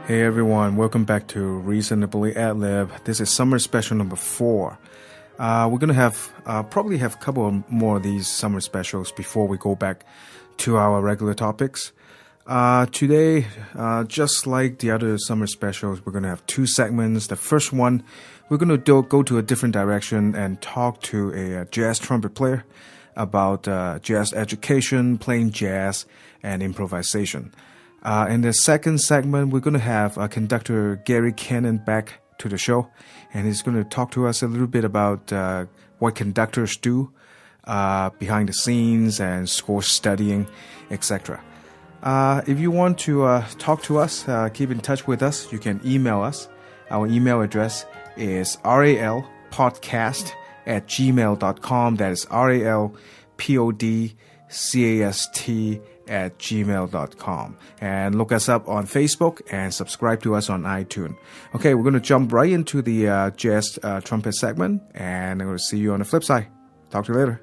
Hey everyone, welcome back to Reasonably Ad-Lib. This is summer special number 4. We're gonna have probably have a couple more of these summer specials before we go back to our regular topics. Today, just like the other summer specials, we're gonna have 2 segments. The first one, we're gonna go to a different direction and talk to a jazz trumpet player about jazz education, playing jazz, and improvisation. In the second segment, we're going to have conductor Gary Cannon back to the show, and he's going to talk to us a little bit about what conductors do behind the scenes and score studying, etc. If you want to talk to us, keep in touch with us, you can email us. Our email address is ralpodcast@gmail.com. That is ralpodcast@gmail.com. And look us up on Facebook and subscribe to us on iTunes. Okay, we're going to jump right into the jazz trumpet segment, and I'm going to see you on the flip side. Talk to you later.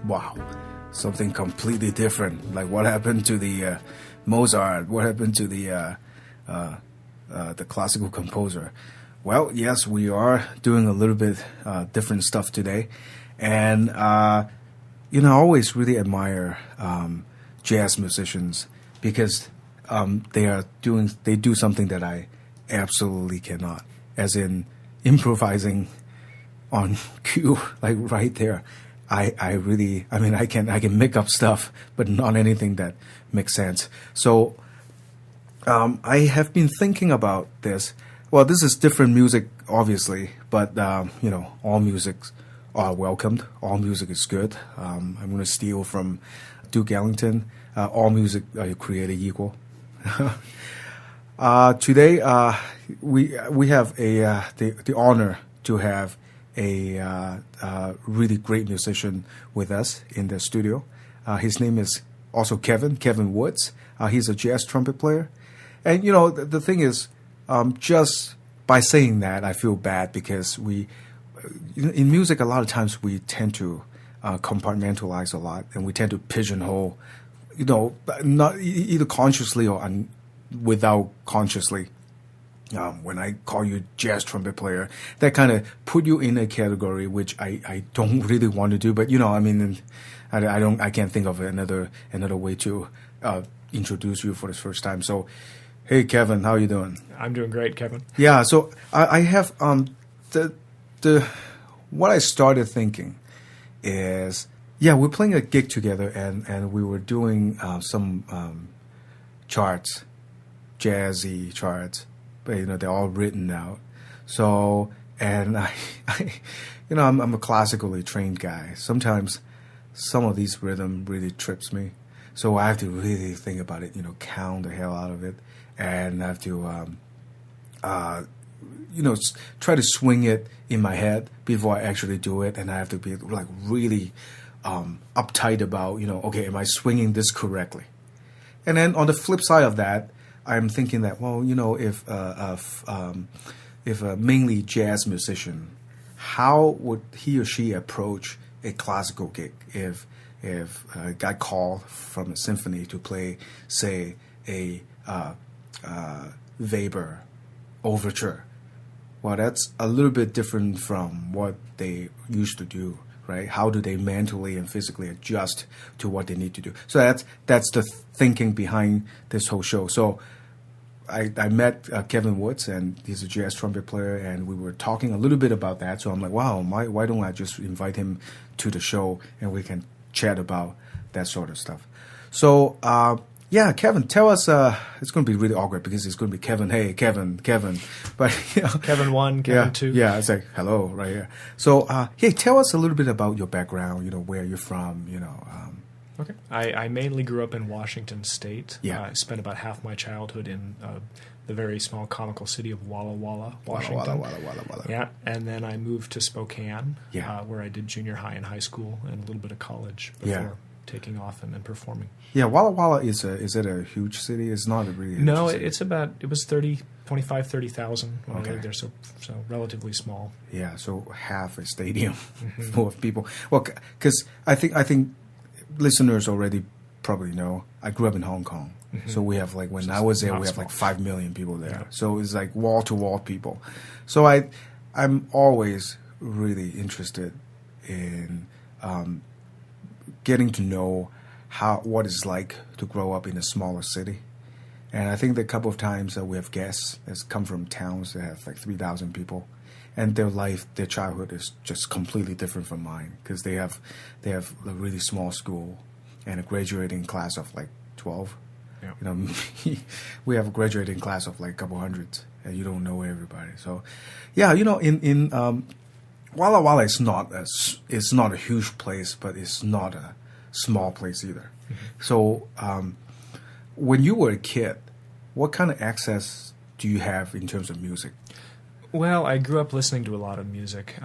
Wow, something completely different. Like what happened to the Mozart? What happened to the classical composer? Well, yes, we are doing a little bit different stuff today, and I always really admire jazz musicians because they do something that I absolutely cannot, as in improvising on cue, like right there. I can make up stuff, but not anything that makes sense. So I have been thinking about this. Well, this is different music, obviously, but all musics are welcomed. All music is good. I'm going to steal from Duke Ellington. All music are created equal. Today, we have the honor to have a really great musician with us in the studio. His name is also Kevin Woods. He's a jazz trumpet player. And, the thing is, just by saying that, I feel bad because in music, a lot of times we tend to compartmentalize a lot, and we tend to pigeonhole, not either consciously or without consciously. When I call you jazz trumpet player, that kind of put you in a category which I don't really want to do. But I can't think of another way to introduce you for the first time. So, hey Kevin, how are you doing? I'm doing great, Kevin. Yeah. So I have what I started thinking is we're playing a gig together and we were doing some charts, jazzy charts. But they're all written out. So, and I'm a classically trained guy. Sometimes some of these rhythm really trips me, so I have to really think about it. Count the hell out of it, and I have to try to swing it in my head before I actually do it, and I have to be like really uptight about okay, am I swinging this correctly? And then on the flip side of that, I'm thinking that, if a mainly jazz musician, how would he or she approach a classical gig if got called from a symphony to play, say, a Weber overture? Well, that's a little bit different from what they used to do right? How do they mentally and physically adjust to what they need to do? So that's the thinking behind this whole show. So I met Kevin Woods, and he's a jazz trumpet player, and we were talking a little bit about that. So I'm like, wow, why don't I just invite him to the show and we can chat about that sort of stuff. So yeah, Kevin, tell us. It's going to be really awkward because it's going to be Kevin. Hey, Kevin, but you know, Kevin 1, Kevin 2. Yeah, it's like hello right here. So hey, tell us a little bit about your background. You know, where you're from. You know. Okay. I mainly grew up in Washington State. Yeah. I spent about half my childhood in the very small comical city of Walla Walla, Washington. Walla. Yeah, and then I moved to Spokane, Yeah. where I did junior high and high school and a little bit of college before taking off and then performing. Yeah, Walla Walla is it a huge city? It's not a really huge No, city. it was 30,000 when Okay. I lived there, so relatively small. Yeah, so half a stadium full of people. Well, because I think listeners already probably know I grew up in Hong Kong. So we have like when I was there, we have like 5 million people there. Yeah. So it's like wall to wall people. So I'm always really interested in getting to know what it's like to grow up in a smaller city. And I think that a couple of times we have guests that's come from towns that have like 3,000 people, and their childhood is just completely different from mine because they have a really small school and a graduating class of like 12. Yeah. You know, we have a graduating class of like a couple hundreds, and you don't know everybody. So, yeah, you know, in Walla Walla is not a huge place, but it's not a small place either. So, when you were a kid, what kind of access do you have in terms of music? Well, I grew up listening to a lot of music.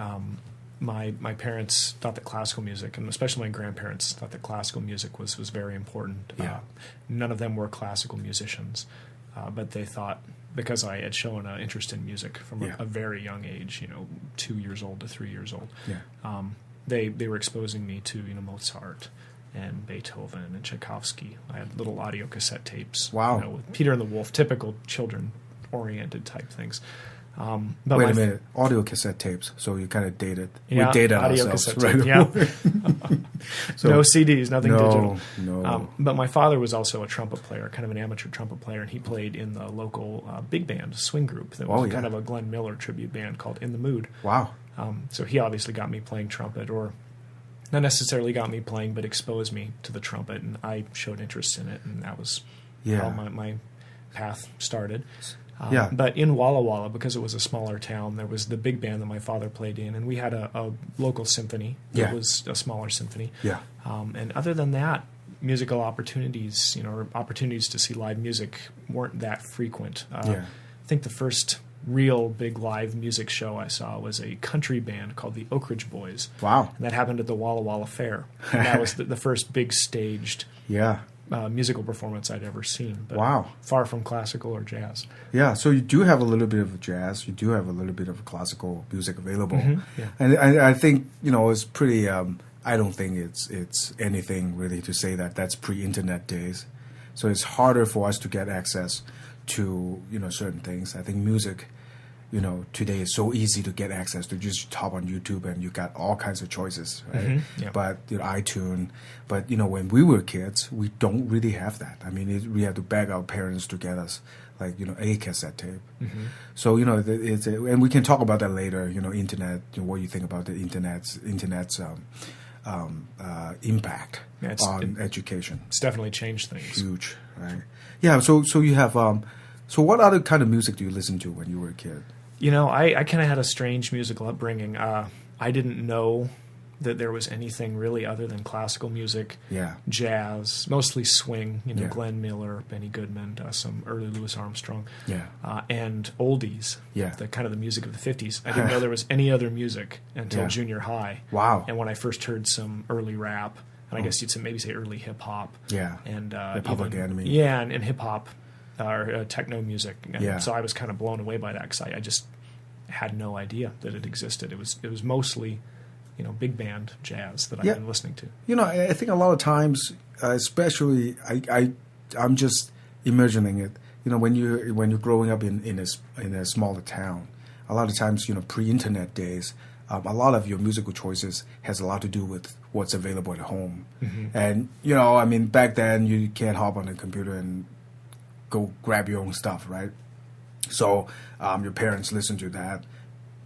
My parents thought that classical music, and especially my grandparents, thought that classical music was very important. Yeah. None of them were classical musicians, but they thought, because I had shown an interest in music from a very young age, 2 years old to 3 years old, they were exposing me to Mozart and Beethoven and Tchaikovsky. I had little audio cassette tapes. Wow. With Peter and the Wolf, typical children-oriented type things. But Wait a minute, audio cassette tapes. So you kind of dated. Yeah, we dated audio ourselves, cassette right? tape, yeah. So, no CDs, nothing digital. No. But my father was also a trumpet player, kind of an amateur trumpet player, and he played in the local big band swing group that was kind of a Glenn Miller tribute band called In the Mood. Wow. So he obviously got me playing trumpet, or not necessarily got me playing, but exposed me to the trumpet, and I showed interest in it, and that was how my path started. But in Walla Walla, because it was a smaller town, there was the big band that my father played in, and we had a local symphony that was a smaller symphony. Yeah. And other than that, musical opportunities, or opportunities to see live music weren't that frequent. I think the first real big live music show I saw was a country band called the Oak Ridge Boys. Wow. And that happened at the Walla Walla Fair. And that was the first big staged musical performance I'd ever seen. But far from classical or jazz. Yeah, so you do have a little bit of jazz. You do have a little bit of classical music available. Yeah. And I think, it's pretty, I don't think it's anything really to say that that's pre-internet days. So it's harder for us to get access to, certain things. I think music, today is so easy to get access to. Just hop on YouTube and you got all kinds of choices, right? But iTunes. But when we were kids, we don't really have that. I mean, we had to beg our parents to get us like a cassette tape. So it's and we can talk about that later. Internet. What you think about the internet's impact on education? It's definitely changed things. Huge, right? Yeah. So you have. So what other kind of music do you listen to when you were a kid? I kind of had a strange musical upbringing. I didn't know that there was anything really other than classical music, jazz, mostly swing, Glenn Miller, Benny Goodman, some early Louis Armstrong, and oldies, the kind of the music of the 50s. I didn't know there was any other music until junior high. Wow. And when I first heard some early rap, and I guess you'd maybe say early hip-hop. Yeah, and the Public Enemy. Yeah, and hip-hop. Or techno music, and so I was kind of blown away by that because I just had no idea that it existed. It was mostly, big band jazz that I've been listening to. I think a lot of times, especially I'm just imagining it. When you're growing up in a smaller town, a lot of times pre-internet days, a lot of your musical choices has a lot to do with what's available at home. And, you know, I mean, back then you can't hop on a computer and go grab your own stuff, right? So your parents listen to that,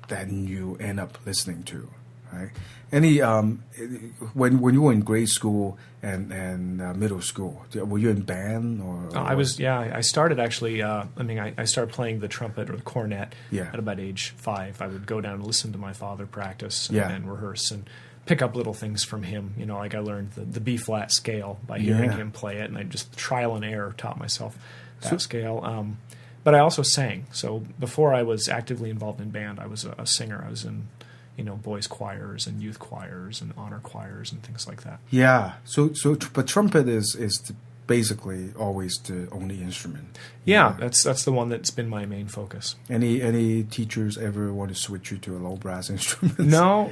then you end up listening to, right? Any when you were in grade school and middle school, were you in band or? I was. Yeah, I started actually. I started playing the trumpet or the cornet at about age 5. I would go down and listen to my father practice and rehearse and pick up little things from him. You know, like I learned the B flat scale by hearing him play it, and I just trial and error taught myself that scale. But I also sang. So before I was actively involved in band, I was a singer. I was in, you know, boys choirs and youth choirs and honor choirs and things like that. Yeah. But trumpet is basically always the only instrument. Yeah, that's the one that's been my main focus. Any teachers ever want to switch you to a low brass instrument? No.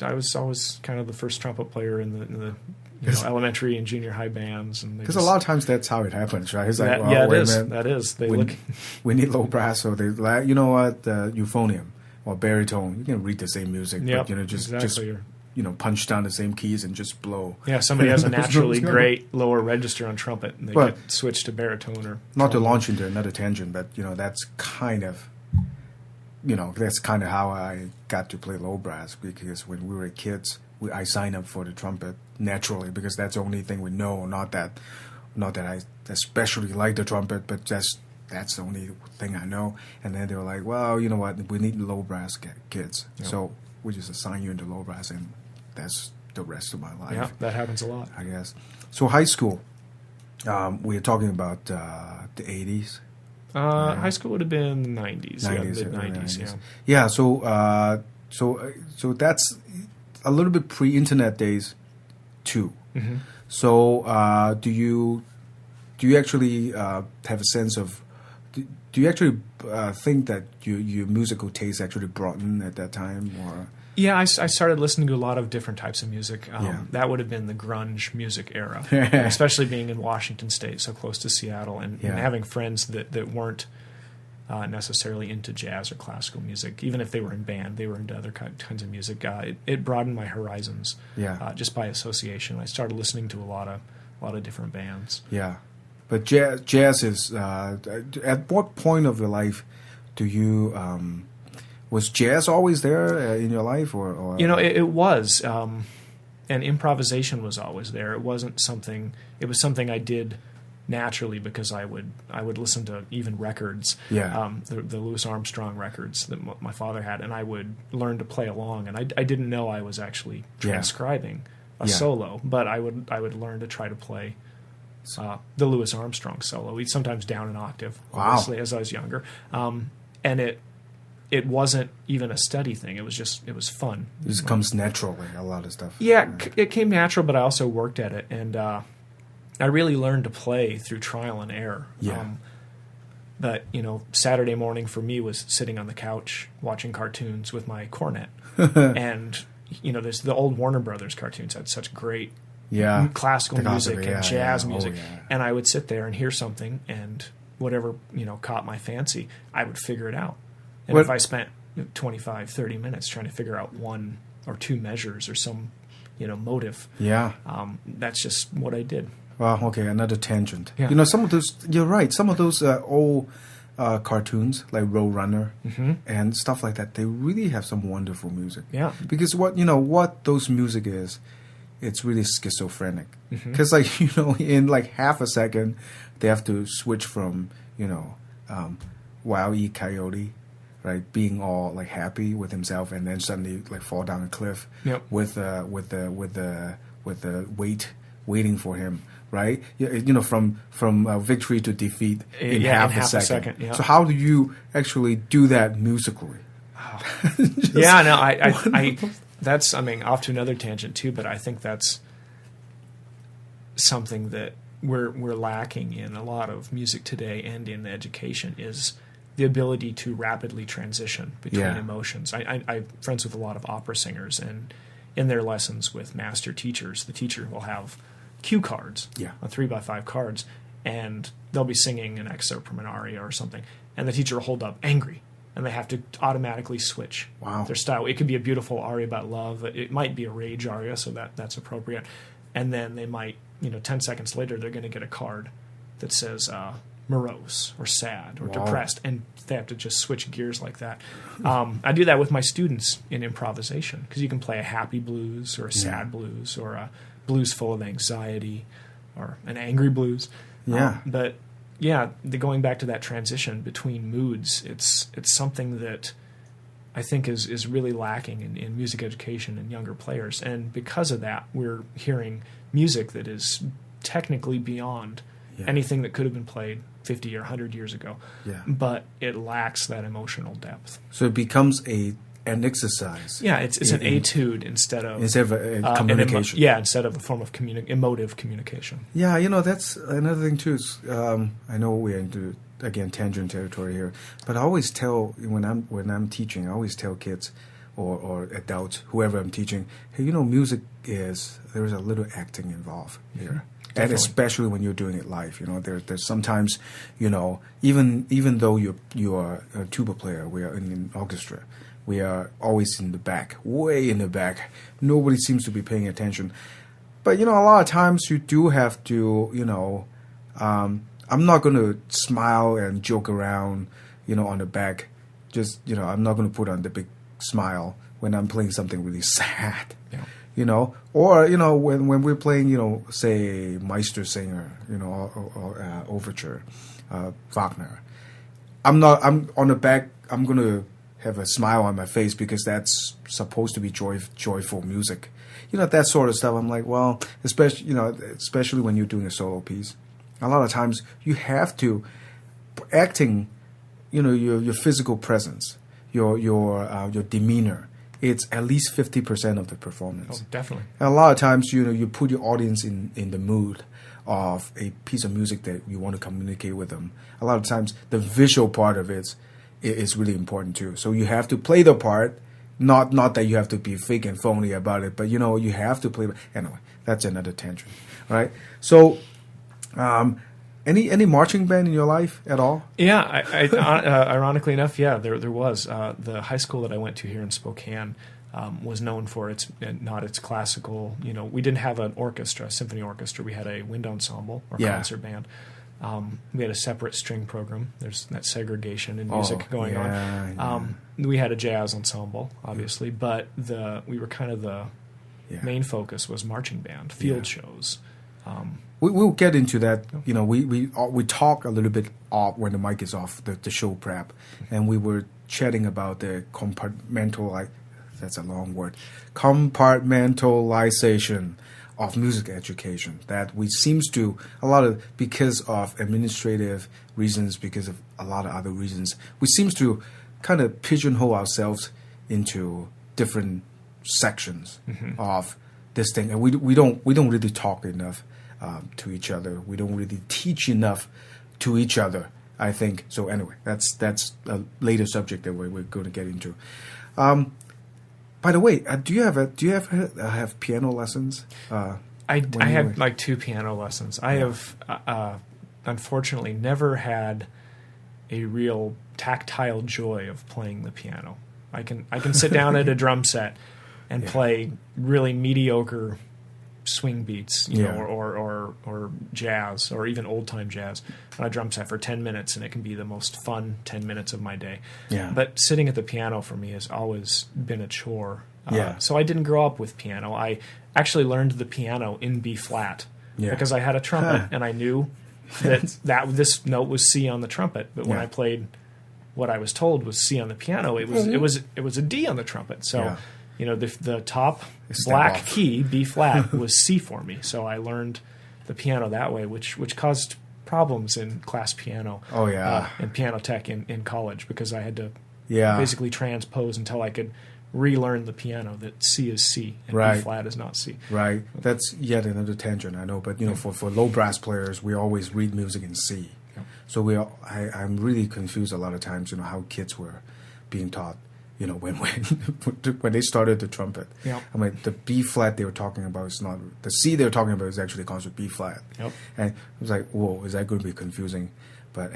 I was always kind of the first trumpet player in the elementary and junior high bands, and because a lot of times that's how it happens, right? It's like, that is. We need low brass, so they like, you know what, euphonium or baritone. You can read the same music, but just punch down the same keys and just blow. Yeah, somebody has a naturally great lower register on trumpet, and they get switched to baritone or. Not to launch into another tangent, but that's kind of how I got to play low brass, because when we were kids, I signed up for the trumpet naturally because that's the only thing we know. Not that I especially like the trumpet, but that's the only thing I know. And then they were like, well, you know what, we need low brass kids, so we just assign you into low brass, and that's the rest of my life. Yeah, that happens a lot, I guess. So high school, we are talking about the 80s. High school would have been the 90s, mid-90s, yeah. Yeah, so that's a little bit pre-internet days too. Mm-hmm. So do you actually have a sense of, do you actually think that your musical taste actually broadened at that time, or? Yeah, I started listening to a lot of different types of music. That would have been the grunge music era, especially being in Washington State, so close to Seattle, and having friends that weren't necessarily into jazz or classical music. Even if they were in band, they were into other kinds of music. It broadened my horizons just by association. I started listening to a lot of different bands. Yeah. But jazz is, at what point of your life do you, was jazz always there in your life? Or? You know, it was, and improvisation was always there. It was something I did naturally because I would listen to even records, the Louis Armstrong records that my father had, and I would learn to play along. And I didn't know I was actually transcribing a solo, but I would learn to try to play the Louis Armstrong solo, sometimes down an octave, obviously, as I was younger. And it wasn't even a study thing. It was fun. It just comes naturally, a lot of stuff. Yeah, it came natural, but I also worked at it, and I really learned to play through trial and error. Yeah. But, Saturday morning for me was sitting on the couch watching cartoons with my cornet. And, there's the old Warner Brothers cartoons had such great classical music and jazz music. And I would sit there and hear something, and whatever, caught my fancy, I would figure it out. And if I spent 25, 30 minutes trying to figure out one or two measures or some, motive, that's just what I did. Well, okay, another tangent. Yeah. Some of those, you're right, some of those old cartoons, like Roadrunner and stuff like that, they really have some wonderful music. Yeah. Because what those music is, it's really schizophrenic. Because, in like half a second, they have to switch from, Wile E. Coyote, right, being all like happy with himself, and then suddenly like fall down a cliff with the weight waiting for him, right? From victory to defeat in half a second. Yeah. So how do you actually do that musically? Oh. I that's off to another tangent too, but I think that's something that we're lacking in a lot of music today and in education is the ability to rapidly transition between emotions. I'm friends with a lot of opera singers, and in their lessons with master teachers, the teacher will have cue cards, on 3x5 cards, and they'll be singing an excerpt from an aria or something, and the teacher will hold up angry, and they have to automatically switch their style. It could be a beautiful aria about love. It might be a rage aria, so that's appropriate. And then they might, 10 seconds later, they're going to get a card that says morose or sad or depressed, and they have to just switch gears like that. I do that with my students in improvisation, because you can play a happy blues or a sad blues or a blues full of anxiety or an angry blues. But going back to that transition between moods, it's something that I think is really lacking in music education and younger players. And because of that, we're hearing music that is technically beyond anything that could have been played 50 or 100 years ago. But it lacks that emotional depth. So it becomes an exercise. Yeah, it's an etude instead of a communication. Instead of a form of emotive communication. Yeah, that's another thing too. I know we're into, again, tangent territory here, but I always tell, when I'm teaching, I always tell kids or adults, whoever I'm teaching, hey, music there's a little acting involved here. Definitely. And especially when you're doing it live, there's sometimes, even though you are a tuba player, we are in an orchestra. We are always in the back, way in the back. Nobody seems to be paying attention. But, a lot of times you do have to, I'm not going to smile and joke around, on the back. Just, I'm not going to put on the big smile when I'm playing something really sad. Or, when we're playing, say, Meistersinger, or overture, Wagner. I'm on the back, I'm going to have a smile on my face because that's supposed to be joyful music. That sort of stuff. I'm like, well, especially when you're doing a solo piece, a lot of times you have to acting, your physical presence, your demeanor. It's at least 50% of the performance. Oh, definitely. And a lot of times, you put your audience in the mood of a piece of music that you want to communicate with them. A lot of times, the visual part of it is really important too. So you have to play the part, not that you have to be fake and phony about it, but you have to play. Anyway, that's another tangent, right? So, any marching band in your life at all? Yeah, ironically enough, there was. The high school that I went to here in Spokane was known for its classical. We didn't have an orchestra, symphony orchestra. We had a wind ensemble or concert band. We had a separate string program. There's that segregation in music going on. We had a jazz ensemble, obviously, but we were kind of the main focus was marching band, field shows. We'll get into that. We talk a little bit off when the mic is off, the show prep, and we were chatting about the that's a long word, compartmentalization of music education, that we seems to because of administrative reasons, because of a lot of other reasons, we seems to kind of pigeonhole ourselves into different sections of this thing, and we don't really talk enough to each other. We don't really teach enough to each other, I think. So anyway, that's a later subject that we're going to get into. By the way, do you ever have piano lessons? I had like 2 piano lessons. I have unfortunately never had a real tactile joy of playing the piano. I can sit down at a drum set and play really mediocre swing beats, or jazz, or even old time jazz on a drum set for 10 minutes, and it can be the most fun 10 minutes of my day. But sitting at the piano for me has always been a chore. So I didn't grow up with piano. I actually learned the piano in B flat because I had a trumpet and I knew that this note was C on the trumpet. But when I played what I was told was C on the piano, it was a D on the trumpet. So the top black key, B flat, was C for me. So I learned the piano that way, which caused problems in class piano and piano tech in college, because I had to basically transpose until I could relearn the piano that C is C and B flat is not C. Right. That's yet another tangent, I know. But for low brass players, we always read music in C. So I'm really confused a lot of times, how kids were being taught. When they started the trumpet, I mean, the B flat they were talking about is not the C they were talking about is actually concert B flat, and it was like, whoa, is that going to be confusing? But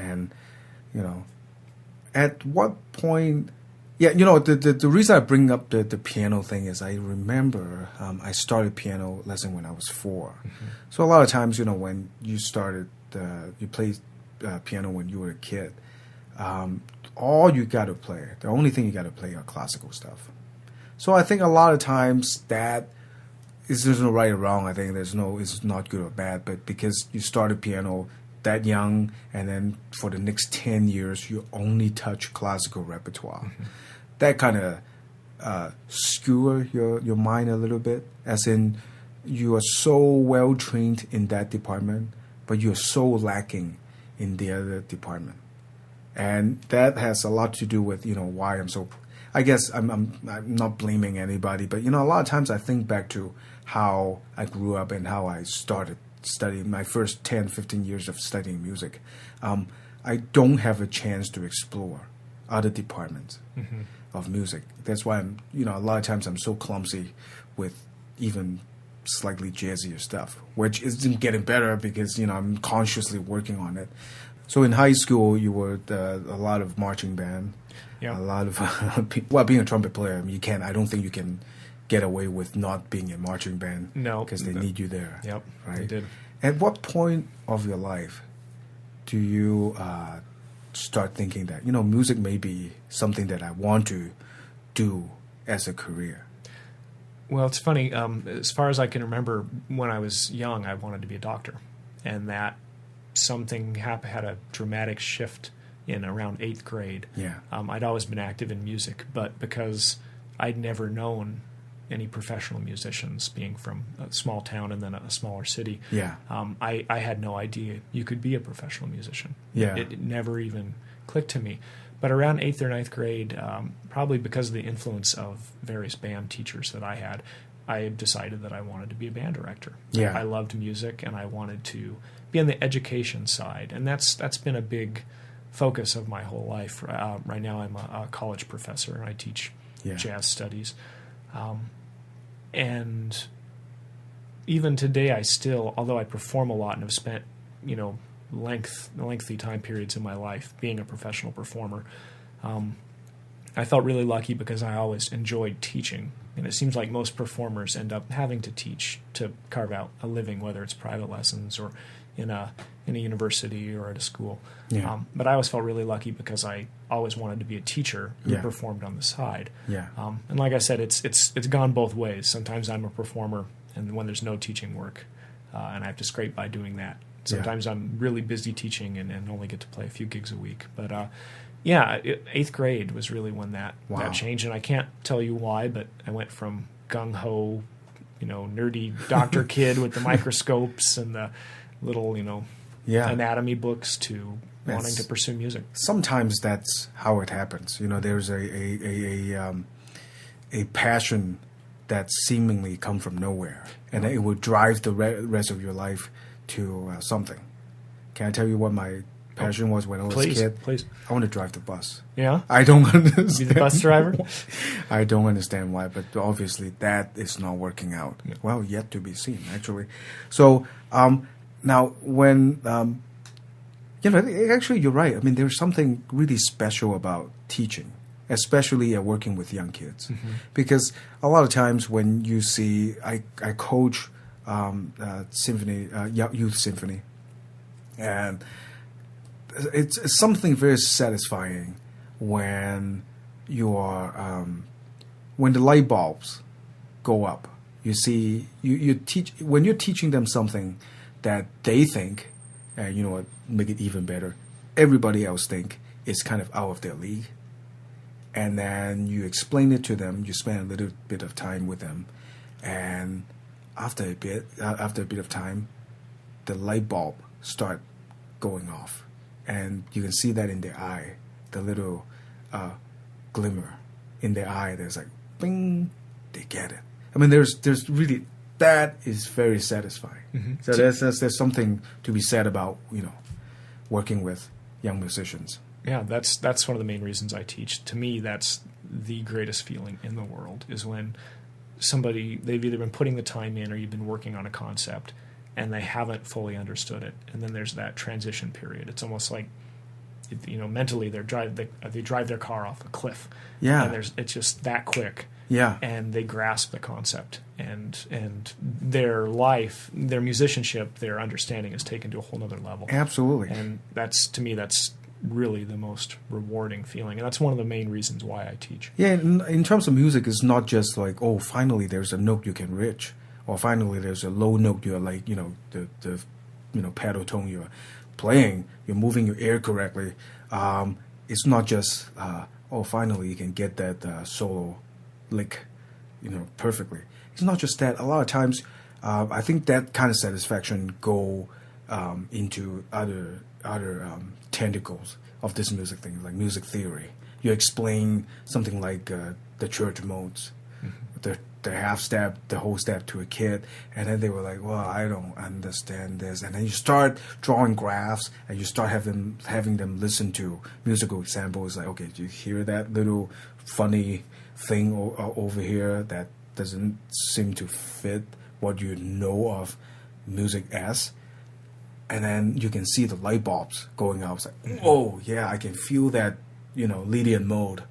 at what point? Yeah, you know, the reason I bring up the piano thing is I remember I started piano lesson when I was 4. Mm-hmm. So a lot of times, you know, when you started, you played piano when you were a kid, all you got to play, the only thing you got to play are classical stuff. So I think a lot of times that there's no right or wrong. I think it's not good or bad, but because you started piano that young, and then for the next 10 years, you only touch classical repertoire. Mm-hmm. That kind of skewer your mind a little bit, as in you are so well trained in that department, but you're so lacking in the other department. And that has a lot to do with, you know, why I'm so, I guess I'm not blaming anybody, but, you know, a lot of times I think back to how I grew up and how I started studying my first 10, 15 years of studying music. I don't have a chance to explore other departments of music. That's why I'm, you know, a lot of times I'm so clumsy with even slightly jazzier stuff, which isn't getting better because, you know, I'm consciously working on it. So in high school, you were a lot of marching band, a lot of, well, being a trumpet player, I mean, I don't think you can get away with not being in marching band. No. Because they need you there. Yep, right? they did. At what point of your life do you start thinking that, you know, music may be something that I want to do as a career? Well, it's funny. As far as I can remember, when I was young, I wanted to be a doctor. And that something had a dramatic shift in around 8th grade. Yeah. I'd always been active in music, but because I'd never known any professional musicians, being from a small town and then a smaller city, I had no idea you could be a professional musician. Yeah. It never even clicked to me. But around 8th or 9th grade, probably because of the influence of various band teachers that I had, I decided that I wanted to be a band director. Yeah. I loved music, and I wanted to be on the education side. And that's been a big focus of my whole life. Right now I'm a college professor, and I teach jazz studies. And even today, I still, although I perform a lot and have spent, you know, lengthy time periods in my life being a professional performer, I felt really lucky because I always enjoyed teaching. And it seems like most performers end up having to teach to carve out a living, whether it's private lessons or in a university or at a school. Yeah. But I always felt really lucky because I always wanted to be a teacher who performed on the side. Yeah. And like I said, it's gone both ways. Sometimes I'm a performer, and when there's no teaching work, and I have to scrape by doing that. Sometimes I'm really busy teaching and only get to play a few gigs a week. But 8th grade was really when that changed, and I can't tell you why, but I went from gung-ho, you know, nerdy doctor kid with the microscopes and the little, you know, anatomy books to wanting to pursue music. Sometimes that's how it happens. You know, there's a passion that seemingly come from nowhere, and it will drive the rest of your life to something. Can I tell you what my passion was when I was a kid? Please. I want to drive the bus. Yeah? I don't understand. Be the bus driver? I don't understand why, but obviously that is not working out. Yeah. Well, yet to be seen, actually. So, now, when, you know, actually you're right. I mean, there's something really special about teaching, especially working with young kids. Mm-hmm. Because a lot of times when you see, I coach symphony, youth symphony, and it's something very satisfying when you are, when the light bulbs go up. You see, you teach, when you're teaching them something that they think, and you know what, make it even better, everybody else think is kind of out of their league. And then you explain it to them, you spend a little bit of time with them, and after a bit of time, the light bulb start going off. And you can see that in their eye, the little glimmer in their eye. There's like, bing, they get it. I mean, there's really, that is very satisfying. Mm-hmm. So there's something to be said about, you know, working with young musicians. Yeah, that's one of the main reasons I teach. To me, that's the greatest feeling in the world, is when they've either been putting the time in or you've been working on a concept and they haven't fully understood it. And then there's that transition period. It's almost like mentally they drive their car off a cliff. Yeah. And it's just that quick. Yeah. And they grasp the concept, and their life, their musicianship, their understanding is taken to a whole nother level. Absolutely. And that's really the most rewarding feeling, and that's one of the main reasons why I teach. Yeah, in terms of music, it's not just like, oh, finally there's a note you can reach, or finally there's a low note you're like, the pedal tone you're playing, you're moving your ear correctly. It's not just, finally you can get that solo lick, perfectly. It's not just that. A lot of times, I think that kind of satisfaction go into other tentacles of this music thing, like music theory. You explain something like the church modes, the half step, the whole step to a kid, and then they were like, well, I don't understand this. And then you start drawing graphs, and you start having them listen to musical examples. Like, okay, do you hear that little funny thing over here that doesn't seem to fit what you know of music as? And then you can see the light bulbs going out. It's like, oh, yeah, I can feel that, Lydian mode,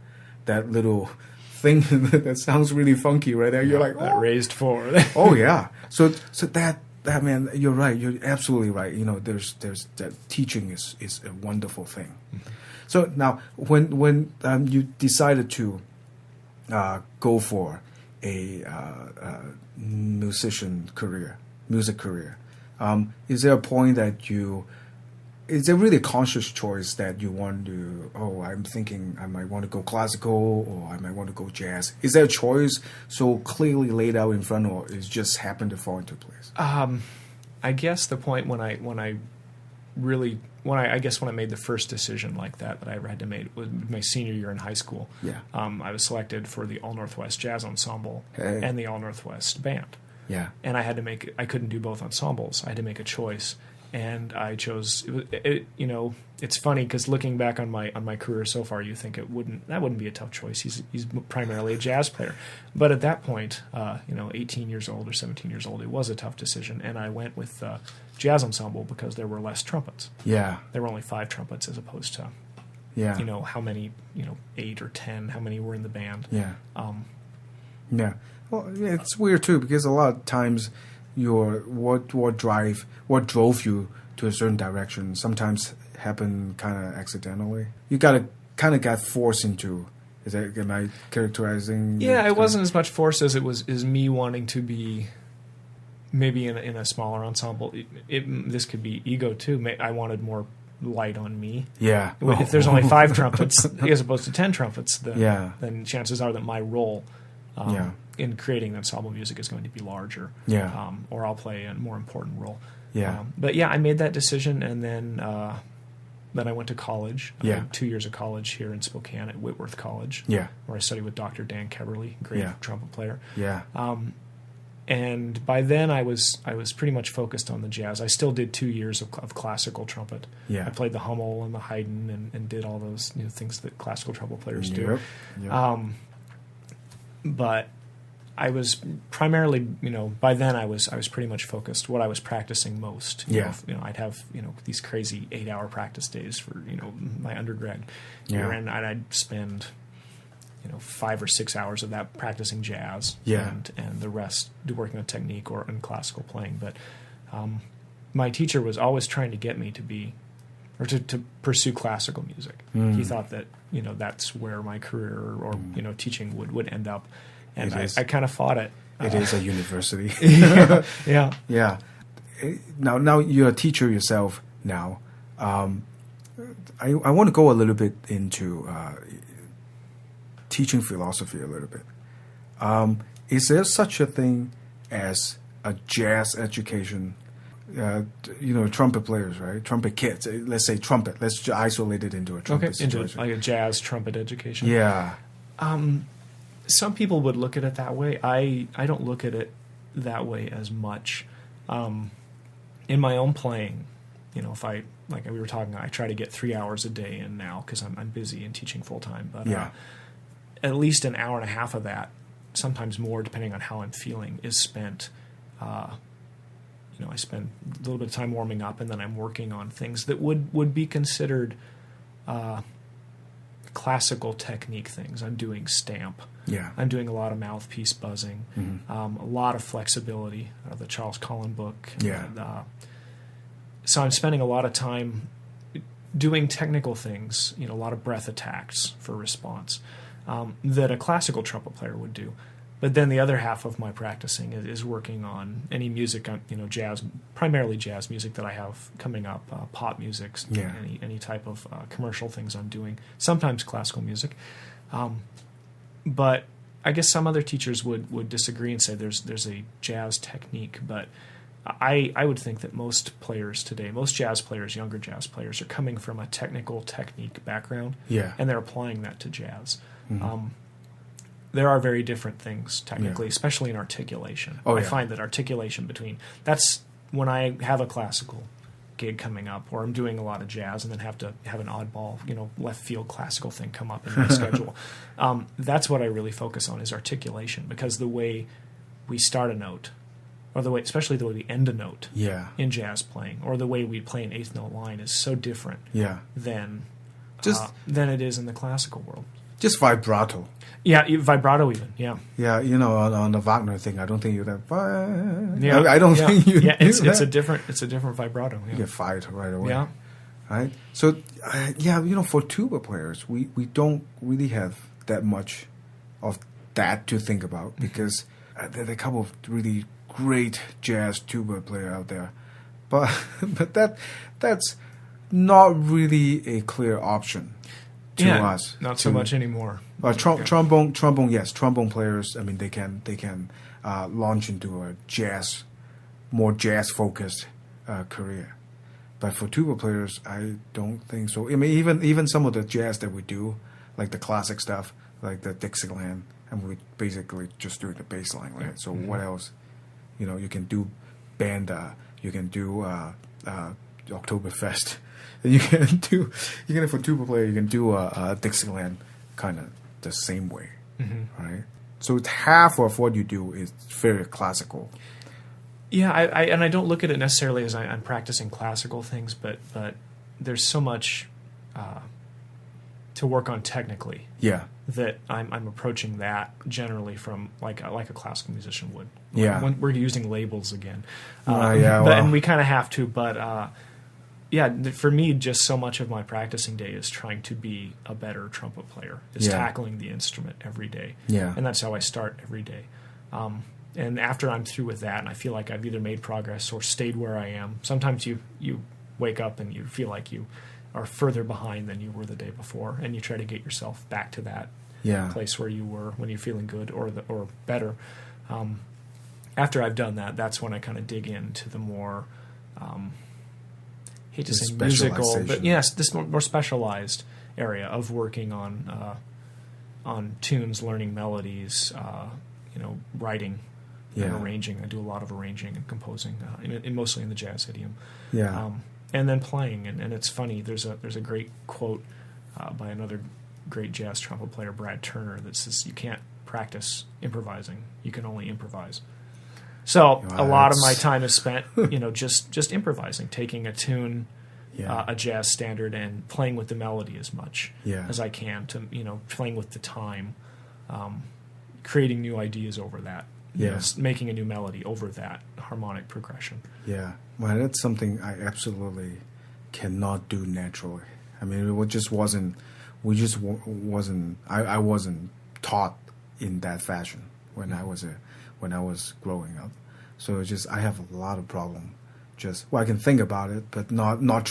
that little thing that sounds really funky right there. You're like, that raised forward. Oh, yeah. So that man, you're right. You're absolutely right. There's that teaching is a wonderful thing. Mm-hmm. So now, when you decided to go for a music career, is there a point that is there really a conscious choice that you want to, I'm thinking I might want to go classical or I might want to go jazz? Is there a choice so clearly laid out in front, or it just happened to fall into place? I guess the point when I made the first decision like that I ever had to make was my senior year in high school. Yeah. I was selected for the All Northwest Jazz Ensemble and the All Northwest Band. Yeah. And I couldn't do both ensembles. I had to make a choice. And I chose. It's funny because looking back on my career so far, you think that wouldn't be a tough choice. He's primarily a jazz player, but at that point, 18 years old or 17 years old, it was a tough decision, and I went with jazz ensemble because there were less trumpets. Yeah, there were only 5 trumpets as opposed to, how many, 8 or 10, how many were in the band. Yeah, yeah. Well, it's weird too because a lot of times. What drove you to a certain direction sometimes happen kind of accidentally. You got forced into. Am I characterizing? Yeah, it wasn't as much force as it was me wanting to be maybe in a smaller ensemble. This could be ego too. I wanted more light on me. Yeah. If there's only 5 trumpets as opposed to 10 trumpets, then chances are that my role. In creating ensemble music is going to be larger, or I'll play a more important role. But I made that decision, and then I went to college. I had 2 years of college here in Spokane at Whitworth College, where I studied with Dr. Dan Keverly, great trumpet player. And by then I was pretty much focused on the jazz. I still did 2 years of classical trumpet. I played the Hummel and the Haydn and did all those things that classical trumpet players do. But I was primarily, by then I was pretty much focused what I was practicing most. I'd have, these crazy 8-hour practice days for, my undergrad year, and I'd spend, 5 or 6 hours of that practicing jazz, and the rest working on technique or in classical playing. But my teacher was always trying to get me to pursue classical music. He thought that, that's where my career or teaching would end up. And I kind of fought it. It is a university. Yeah. Now you're a teacher yourself now. I want to go a little bit into teaching philosophy a little bit. Is there such a thing as a jazz education? Trumpet players, right? Trumpet kids. Let's say trumpet. Let's isolate it into a trumpet situation. Into like a jazz trumpet education. Yeah. Some people would look at it that way. I don't look at it that way as much. In my own playing, if like we were talking, I try to get 3 hours a day in now because I'm busy and teaching full time. But at least an hour and a half of that, sometimes more, depending on how I'm feeling, is spent. I spend a little bit of time warming up, and then I'm working on things that would be considered classical technique things. I'm doing stamp. Yeah. I'm doing a lot of mouthpiece buzzing, a lot of flexibility, the Charles Collin book. Yeah. And, so I'm spending a lot of time doing technical things, a lot of breath attacks for response that a classical trumpet player would do. But then the other half of my practicing is working on any music, jazz, primarily jazz music that I have coming up, pop music, any type of commercial things I'm doing, sometimes classical music. But I guess some other teachers would disagree and say there's a jazz technique, but I would think that most players today, most jazz players, younger jazz players, are coming from a technical technique background, and they're applying that to jazz. There are very different things technically, especially in articulation. I find that articulation that's when I have a classical gig coming up, or I'm doing a lot of jazz and then have to have an oddball, left field classical thing come up in my schedule. That's what I really focus on is articulation, because the way we start a note, or especially the way we end a note in jazz playing, or the way we play an eighth note line is so different than it is in the classical world. Just vibrato. Yeah, vibrato even. Yeah. Yeah, on the Wagner thing, I don't think you'd have. I don't think you. Yeah, it's a different vibrato. Yeah. You get fired right away. Yeah. Right. So, for tuba players, we don't really have that much of that to think about, because there are a couple of really great jazz tuba player out there, but that's not really a clear option to us. Not so much anymore. Trombone, yes, trombone players. I mean, they can launch into a more jazz focused career. But for tuba players, I don't think so. I mean, even some of the jazz that we do, like the classic stuff, like the Dixieland, and we basically just doing the bass line, right? So what else? You can do band, you can do Oktoberfest, and you can for tuba player, you can do a Dixieland kind of the same way, right? So it's half of what you do is very classical. Yeah, I don't look at it necessarily as I'm practicing classical things, but there's so much to work on technically. Yeah. That I'm approaching that generally from like a classical musician would. Yeah. When we're using labels again. And we kind of have to, but for me, just so much of my practicing day is trying to be a better trumpet player. Is tackling the instrument every day. Yeah. And that's how I start every day. And after I'm through with that, and I feel like I've either made progress or stayed where I am. Sometimes you wake up and you feel like you are further behind than you were the day before, and you try to get yourself back to that place where you were when you're feeling good or better. After I've done that, that's when I kind of dig into the more, hate to say musical, but yes, this more specialized area of working on tunes, learning melodies, writing and arranging. I do a lot of arranging and composing, mostly in the jazz idiom. Yeah. And then playing, and it's funny. There's a great quote by another great jazz trumpet player, Brad Turner, that says, "You can't practice improvising; you can only improvise." So a lot of my time is spent, just improvising, taking a tune, a jazz standard, and playing with the melody as much as I can. To playing with the time, creating new ideas over that. Making a new melody over that harmonic progression. Yeah. Well, that's something I absolutely cannot do naturally. I mean, it just wasn't. I wasn't taught in that fashion when I was growing up. So it's just I have a lot of problem. I can think about it, but I'm not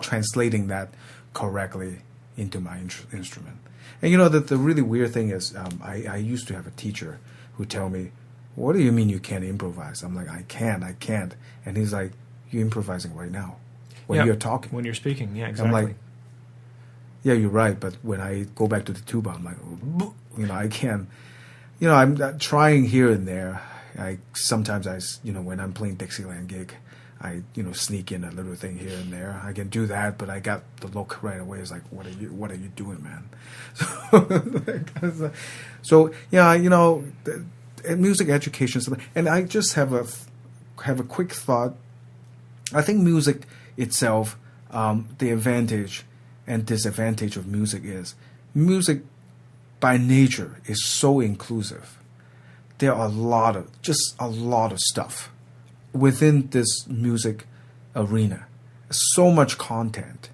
translating that correctly into my instrument. And the really weird thing is, I used to have a teacher who tell me, "What do you mean you can't improvise?" I'm like, I can't. And he's like, "You're improvising right now. When you're talking. When you're speaking, yeah, exactly." I'm like, "Yeah, you're right." But when I go back to the tuba, I'm like, I can't. I'm trying here and there. Sometimes when I'm playing Dixieland gig, I sneak in a little thing here and there. I can do that, but I got the look right away. It's like, what are you doing, man? So music education, and I just have a quick thought. I think music itself, the advantage and disadvantage of music is music by nature is so inclusive. There are just a lot of stuff within this music arena. So much content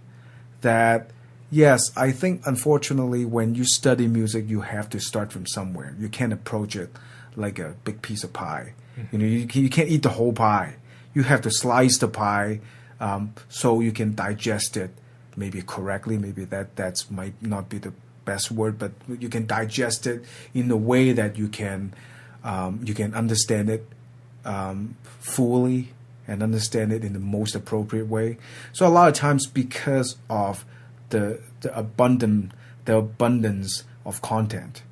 that, yes, I think unfortunately when you study music, you have to start from somewhere. You can't approach it like a big piece of pie. You know, you can't eat the whole pie. You have to slice the pie so you can digest it maybe correctly. Maybe that's might not be the best word, but you can digest it in a way that you can understand it fully and understand it in the most appropriate way. So a lot of times, because of the abundance of content,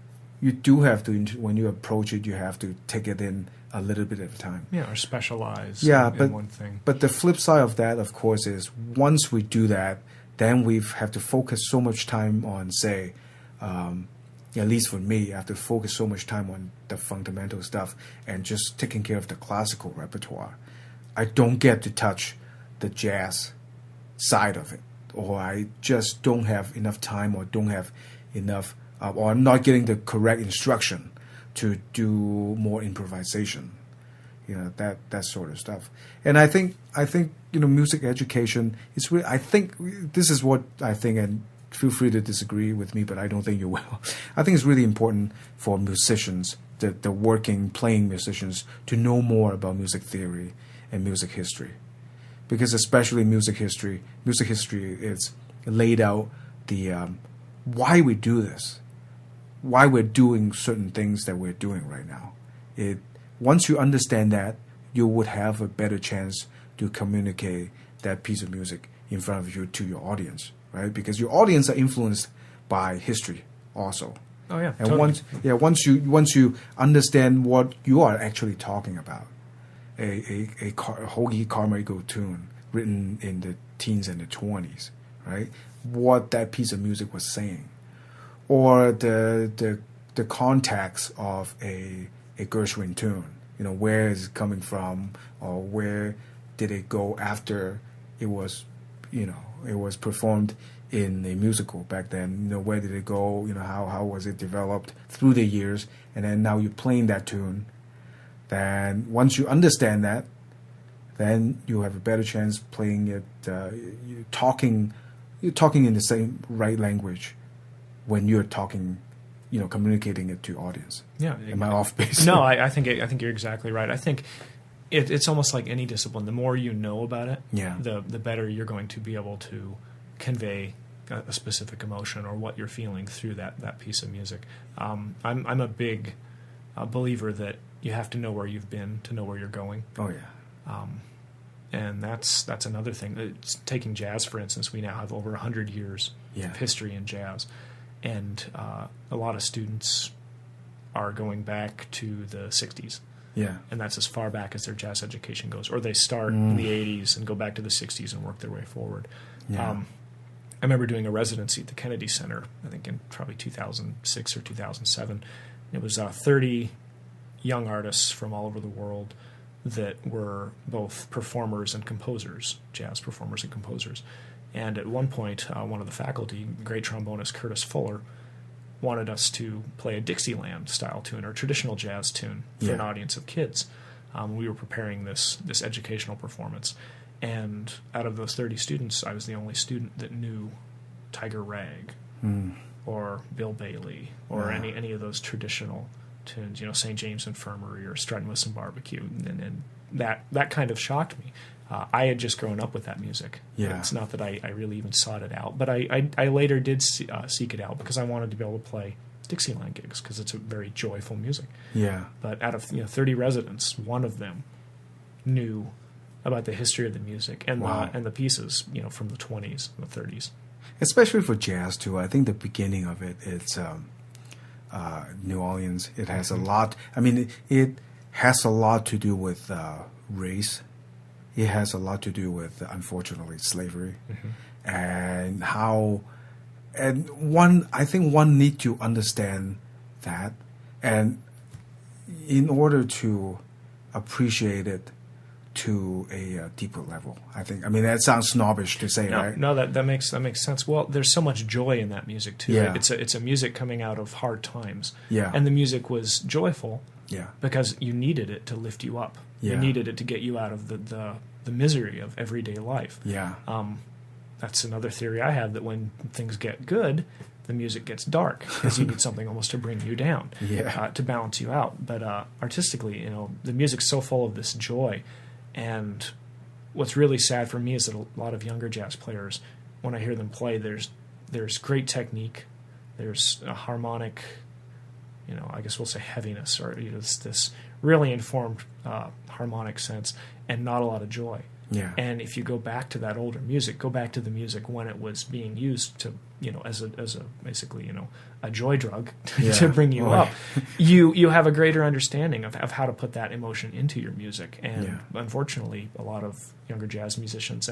you do have to, when you approach it, you have to take it in a little bit at a time. Yeah, or specialize in one thing. But the flip side of that, of course, is once we do that, then we have to focus so much time on, say, at least for me, I have to focus so much time on the fundamental stuff and just taking care of the classical repertoire. I don't get to touch the jazz side of it, or I just don't have enough time, or don't have enough, or I'm not getting the correct instruction to do more improvisation, you know, that sort of stuff. And I think music education is really, I think this is what I think, and feel free to disagree with me, but I don't think you will. I think it's really important for musicians, the working, playing musicians, to know more about music theory and music history, because especially music history is laid out the why we do this, why we're doing certain things that we're doing right now. Once you understand that, you would have a better chance to communicate that piece of music in front of you to your audience, right? Because your audience are influenced by history also. Oh yeah, and totally. once you understand what you are actually talking about, a Hoagie Carmichael tune written in the teens and the 20s, right? What that piece of music was saying, or the context of a Gershwin tune, you know, where is it coming from, or where did it go after it was, you know, it was performed in a musical back then, you know, where did it go, you know, how was it developed through the years, and then now you're playing that tune. Then once you understand that, then you have a better chance playing it, you're talking in the same right language when you're talking, you know, communicating it to audience. Yeah. Am I off base? No, I think you're exactly right. I think it's almost like any discipline. The more you know about it, the better you're going to be able to convey a specific emotion or what you're feeling through that piece of music. I'm a big believer that you have to know where you've been to know where you're going. Oh yeah. And that's another thing. It's taking jazz, for instance. We now have over 100 years of history in jazz, and a lot of students are going back to the 60s. Yeah. And that's as far back as their jazz education goes. Or they start in the 80s and go back to the 60s and work their way forward. Yeah. I remember doing a residency at the Kennedy Center, I think in probably 2006 or 2007. It was 30 young artists from all over the world that were both performers and composers, jazz performers and composers. And at one point, one of the faculty, great trombonist Curtis Fuller, wanted us to play a Dixieland-style tune or traditional jazz tune for an audience of kids. We were preparing this educational performance. And out of those 30 students, I was the only student that knew Tiger Rag or Bill Bailey or any of those traditional tunes, you know, St. James Infirmary or Strutting and Barbecue. And that kind of shocked me. I had just grown up with that music. Yeah. It's not that I really even sought it out, but I later did seek it out because I wanted to be able to play Dixieland gigs because it's a very joyful music. Yeah. But out of 30 residents, one of them knew about the history of the music and the pieces, you know, from the 20s and the 30s. Especially for jazz too. I think the beginning of it's New Orleans. It has a lot. I mean, it has a lot to do with race. It has a lot to do with, unfortunately, slavery, and how. And I think one need to understand that, and in order to appreciate it to a deeper level. I think. I mean, that sounds snobbish to say, right? No, that makes sense. Well, there's so much joy in that music too. Yeah. It's a music coming out of hard times. Yeah. And the music was joyful. Yeah. Because you needed it to lift you up. Yeah. You needed it to get you out of the misery of everyday life. Yeah. That's another theory I have, that when things get good, the music gets dark because you need something almost to bring you down, to balance you out. But artistically, the music's so full of this joy. And what's really sad for me is that a lot of younger jazz players, when I hear them play, there's great technique, there's a harmonic, I guess we'll say heaviness, or this really informed harmonic sense, and not a lot of joy. Yeah. And if you go back to that older music, go back to the music when it was being used to, as a basically, a joy drug to bring you up, you have a greater understanding of how to put that emotion into your music. And unfortunately, a lot of younger jazz musicians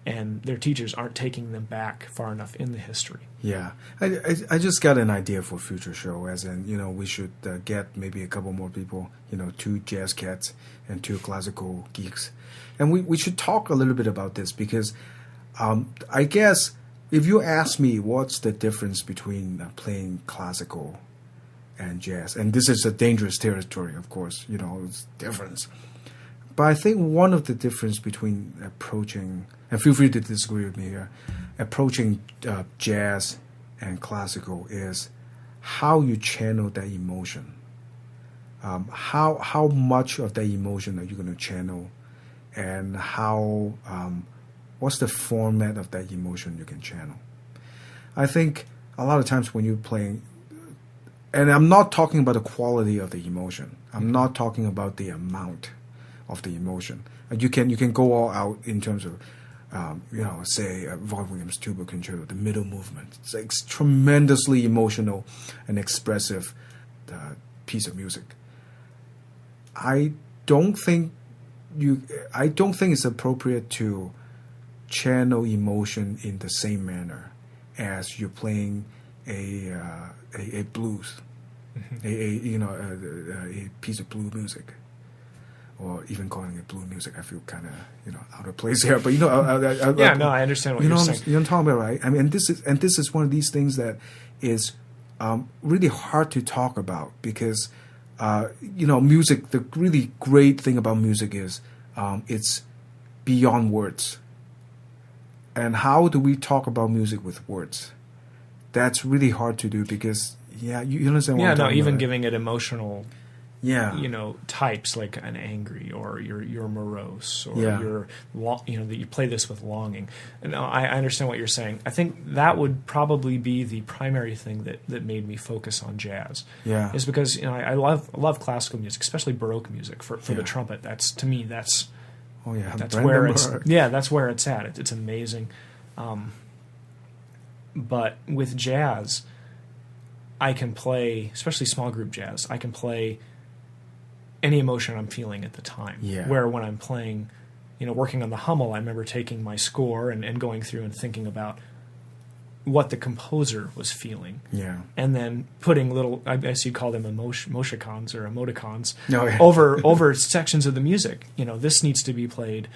and their teachers aren't taking them back far enough in the history. Yeah. I just got an idea for a future show, as in, we should get maybe a couple more people, 2 jazz cats and 2 classical geeks. And we should talk a little bit about this, because I guess if you ask me what's the difference between playing classical and jazz, and this is a dangerous territory, of course, it's difference. But I think one of the difference between approaching, and feel free to disagree with me here, approaching jazz and classical is how you channel that emotion. How much of that emotion are you going to channel, and how what's the format of that emotion you can channel? I think a lot of times when you're playing, and I'm not talking about the quality of the emotion. I'm not talking about the amount of the emotion. You can go all out in terms of, say Vaughan Williams' tuba concerto, the middle movement. It's like tremendously emotional and expressive piece of music. I don't think it's appropriate to channel emotion in the same manner as you're playing a blues, a piece of blues music, or even calling it blues music. I feel kind of out of place here, but I understand what you're saying. You know what I'm talking about, right? I mean, this is one of these things that is really hard to talk about, because music. The really great thing about music is it's beyond words. And how do we talk about music with words? That's really hard to do, because you understand what I'm talking even about, giving it emotional types, like an angry, or you're morose, or you're that you play this with longing. And I understand what you're saying. I think that would probably be the primary thing that made me focus on jazz. Yeah, is because I love classical music, especially Baroque music for the trumpet. That's that's where it's at. It's amazing. But with jazz, I can play, especially small group jazz, I can play any emotion I'm feeling at the time. Yeah. Where when I'm playing, working on the Hummel, I remember taking my score and going through and thinking about what the composer was feeling. Yeah. And then putting little, I guess you'd call them emoticons or emoticons, Oh, over sections of the music. This needs to be played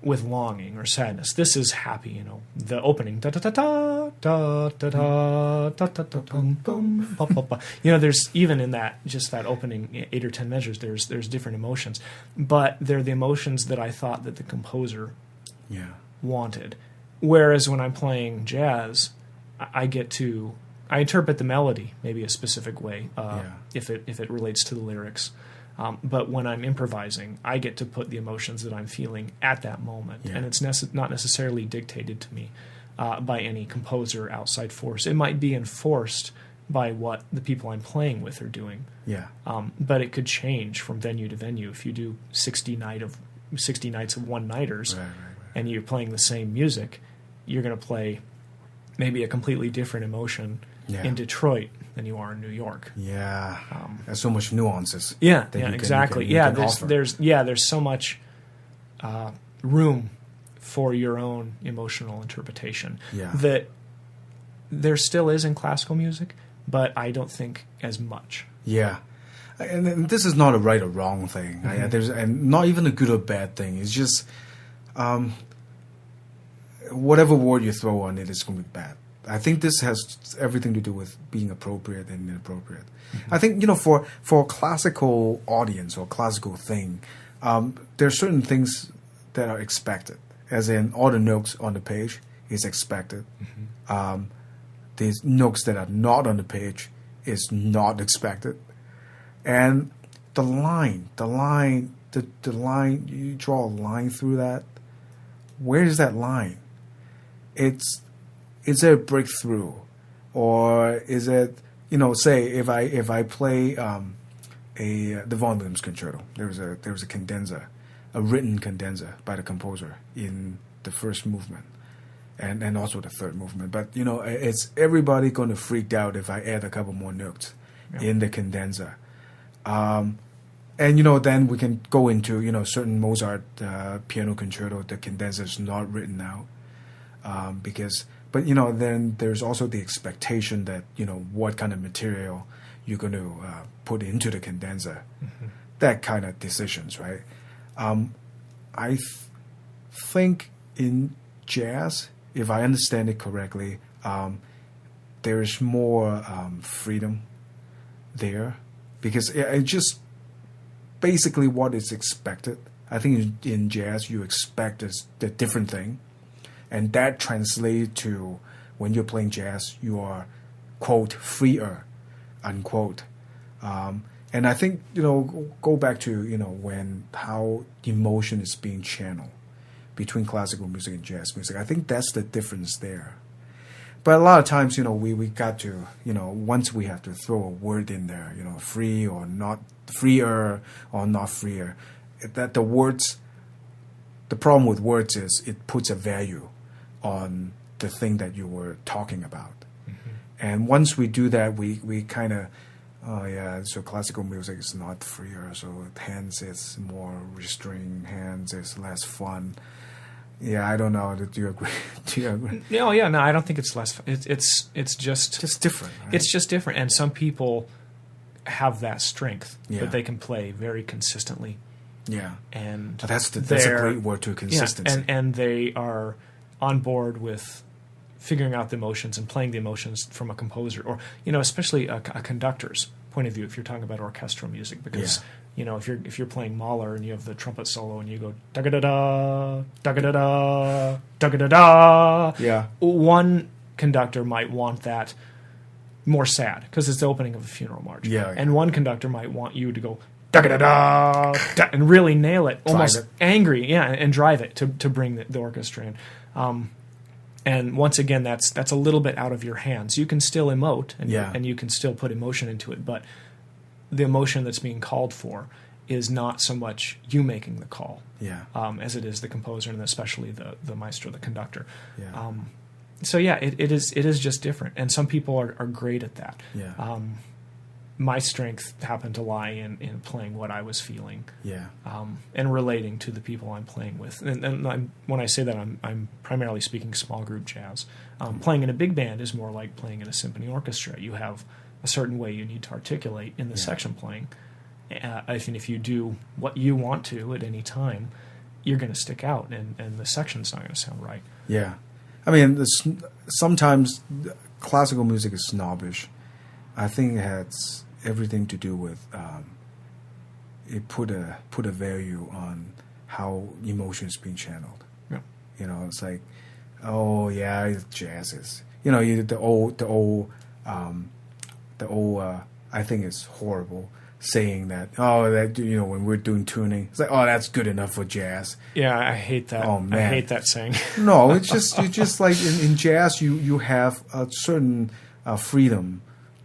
with longing or sadness. This is happy, the opening, da da da da da da da da da da dum bum ba ba ba. There's even in that, just that opening 8 or 10 measures, there's different emotions, but they're the emotions that I thought that the composer wanted. Whereas when I'm playing jazz, I interpret the melody maybe a specific way, if it relates to the lyrics. But when I'm improvising, I get to put the emotions that I'm feeling at that moment, and it's not necessarily dictated to me by any composer outside force. It might be enforced by what the people I'm playing with are doing. Yeah. But it could change from venue to venue. If you do 60 nights of one-nighters, and you're playing the same music, you're going to play maybe a completely different emotion in Detroit than you are in New York. Yeah, there's so much nuances. Exactly. There's so much room for your own emotional interpretation that there still is in classical music, but I don't think as much. Yeah, and this is not a right or wrong thing. There's and not even a good or bad thing. It's just whatever word you throw on it is going to be bad. I think this has everything to do with being appropriate and inappropriate. I think, for a classical audience or classical thing, there are certain things that are expected, as in all the notes on the page is expected. The notes that are not on the page is not expected. And the line, you draw a line through that. Where is that line? Is there a breakthrough, or is it, say if I play the Vaughan Williams concerto, there was a cadenza, a written cadenza by the composer in the first movement, and also the third movement. But it's everybody going to freak out if I add a couple more notes in the cadenza, and then we can go into certain Mozart piano concerto. The cadenza is not written out. But then there's also the expectation that, what kind of material you're going to put into the cadenza. That kind of decisions, right? I think in jazz, if I understand it correctly, there's more freedom there, because it just basically what is expected. I think in jazz, you expect the different thing. And that translates to, when you're playing jazz, you are, quote, freer, unquote. And I think, go back to, how emotion is being channeled between classical music and jazz music. I think that's the difference there. But a lot of times, we got to, once we have to throw a word in there, free or not, freer or not freer, that the problem with words is it puts a value on the thing that you were talking about. And once we do that, we kind of, so classical music is not freer, so hence it's more restrained, hence it's less fun. Yeah, I don't know. Do you agree? No, I don't think it's less fun. It's just different. Right? It's just different, and some people have that strength that they can play very consistently. Yeah, and that's a great word too, consistency. Yeah, and they are on board with figuring out the emotions and playing the emotions from a composer, or especially a conductor's point of view. If you're talking about orchestral music, because if you're playing Mahler and you have the trumpet solo and you go da da da da da da da da, one conductor might want that more sad because it's the opening of a funeral march, and one conductor might want you to go da da da da and really nail it, almost angry, and drive it to bring the orchestra in. And once again, that's a little bit out of your hands. You can still emote, and you can still put emotion into it, but the emotion that's being called for is not so much you making the call, as it is the composer and especially the maestro, the conductor. It is just different, and some people are great at that. My strength happened to lie in playing what I was feeling, and relating to the people I'm playing with. And when I say that, I'm primarily speaking small group jazz. Playing in a big band is more like playing in a symphony orchestra. You have a certain way you need to articulate in the section playing. If you do what you want to at any time, you're going to stick out, and the section's not going to sound right. Yeah. I mean, sometimes classical music is snobbish. I think it has everything to do with it put a value on how emotion is being channeled. It's like, jazz is. The old. I think it's horrible saying that. When we're doing tuning, it's like, that's good enough for jazz. Yeah, I hate that. Oh man, I hate that saying. No, it's just like in jazz, you have a certain freedom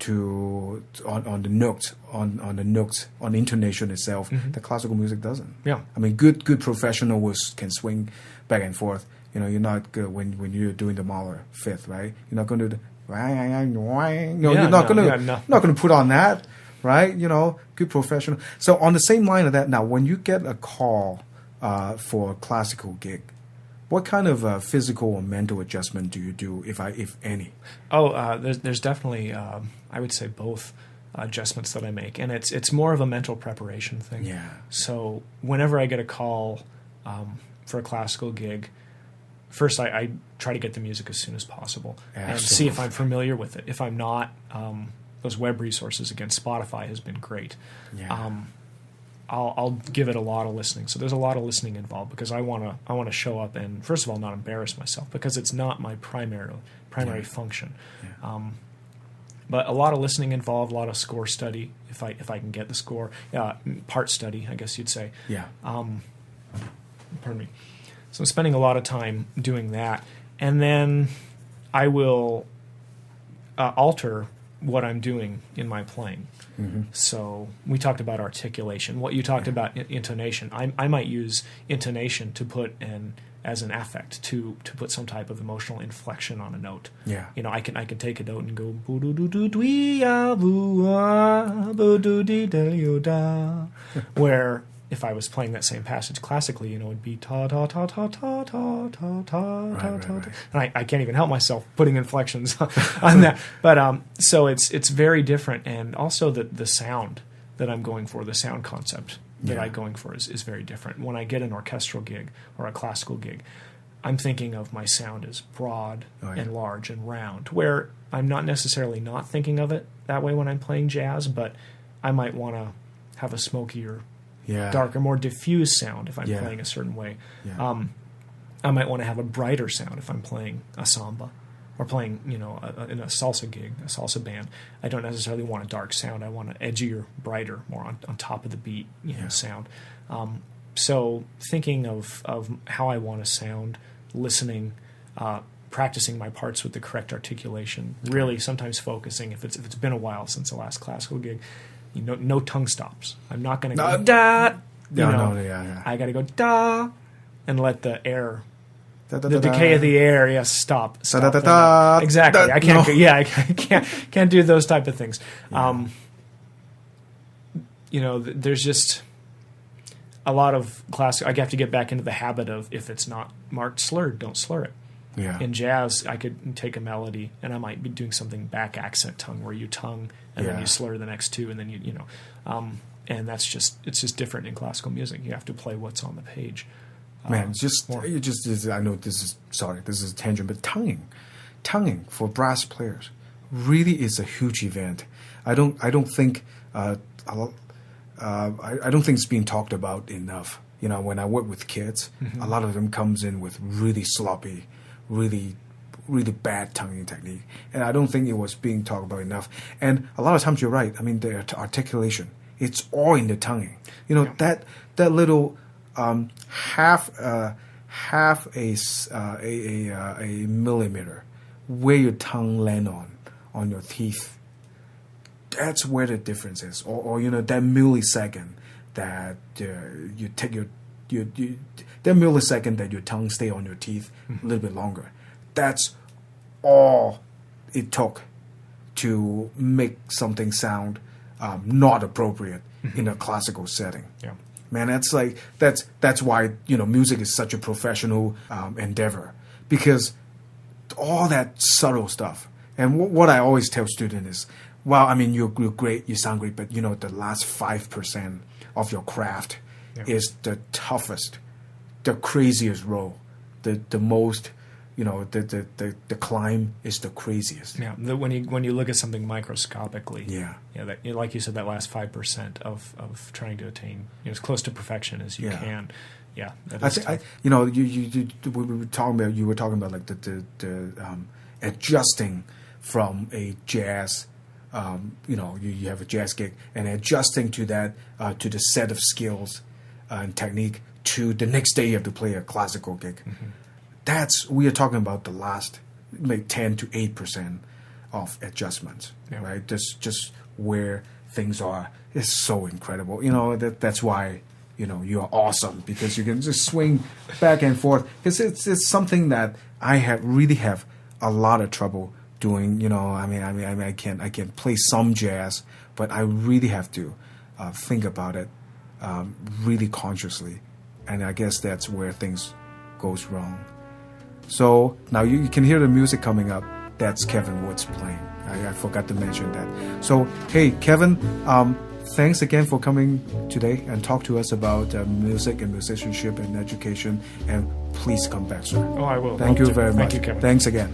on the notes, on the intonation itself. The classical music doesn't. Yeah, I mean, good professionals can swing back and forth. You're not good when you're doing the Mahler fifth, right? You're not going to do you're not going to put on that, right? Good professional. So on the same line of that, now when you get a call for a classical gig, what kind of physical or mental adjustment do you do, if any? There's definitely, I would say both. adjustments that I make, and it's more of a mental preparation thing. Yeah. So whenever I get a call for a classical gig, first I try to get the music as soon as possible and see if I'm familiar with it. If I'm not, those web resources, again, Spotify has been great. Yeah. I'll give it a lot of listening. So there's a lot of listening involved because I want to show up and, first of all, not embarrass myself because it's not my primary function. Yeah. But a lot of listening involved, a lot of score study if I can get the score, part study, I guess you'd say. Yeah. Pardon me. So I'm spending a lot of time doing that, and then I will alter what I'm doing in my playing. Mm-hmm. So we talked about articulation. What you talked about, intonation. I might use intonation to put as an affect to put some type of emotional inflection on a note. Yeah. You know, I can take a note and go boo doo doo doo dwee ya boo ah boo doo dee del yo da, where if I was playing that same passage classically, you know, it'd be ta ta ta ta ta ta ta ta ta ta. And I can't even help myself putting inflections on that. But so it's very different, and also the sound that I'm going for, the sound concept that I'm going for is very different. When I get an orchestral gig or a classical gig, I'm thinking of my sound as broad and large and round, where I'm not necessarily not thinking of it that way when I'm playing jazz, but I might want to have a smokier, darker, more diffuse sound if I'm playing a certain way. Yeah. I might want to have a brighter sound if I'm playing a samba or playing, you know, in a salsa gig, a salsa band. I don't necessarily want a dark sound. I want an edgier, brighter, more on top of the beat, you know, sound. So thinking of how I want to sound, listening, practicing my parts with the correct articulation, really sometimes focusing, if it's been a while since the last classical gig, you know, no tongue stops. I'm not going to go da. I got to go da, and let the air, the decay of the air, stop. Exactly. I can't. I can't do those type of things. Yeah. You know, there's just a lot of classic. I have to get back into the habit of, if it's not marked slurred, don't slur it. Yeah. In jazz, I could take a melody and I might be doing something back accent tongue, where you tongue and then you slur the next two, and then you know, and it's just different in classical music. You have to play what's on the page. Man, I know this is a tangent, but tonguing for brass players really is a huge event. I don't think I don't think it's being talked about enough. You know, when I work with kids, a lot of them comes in with really sloppy, really bad tonguing technique, and I don't think it was being talked about enough. And a lot of times you're right. I mean, the articulation, it's all in the tonguing. You know, that little half a millimeter where your tongue land on your teeth. That's where the difference is, or you know, that millisecond that you take that millisecond that your tongue stay on your teeth a little bit longer. That's all it took to make something sound not appropriate in a classical setting. Yeah. Man, that's why, you know, music is such a professional endeavor, because all that subtle stuff. And what I always tell students is, well, I mean, you're great, you sound great, but you know, the last 5% of your craft is the toughest, the craziest roll, the most, you know, the climb is the craziest. Yeah, when you look at something microscopically, that, like you said, that last 5% of trying to attain, you know, as close to perfection as you can. Yeah, that is you know, you were talking about like the adjusting from a jazz. You know, you have a jazz gig and adjusting to that, to the set of skills and technique, to the next day you have to play a classical gig. We are talking about the last like 10 to 8% of adjustments, right? Just where things are is so incredible. You know, that's why, you know, you are awesome, because you can just swing back and forth. Because it's something that I really have a lot of trouble doing. You know, I mean, I can play some jazz, but I really have to think about it really consciously, and I guess that's where things goes wrong. So now you can hear the music coming up. That's Kevin Woods playing. I forgot to mention that. So, hey, Kevin, thanks again for coming today and talk to us about music and musicianship and education. And please come back, sir. Oh, I will. Thank you very much. Thank you, Kevin. Thanks again.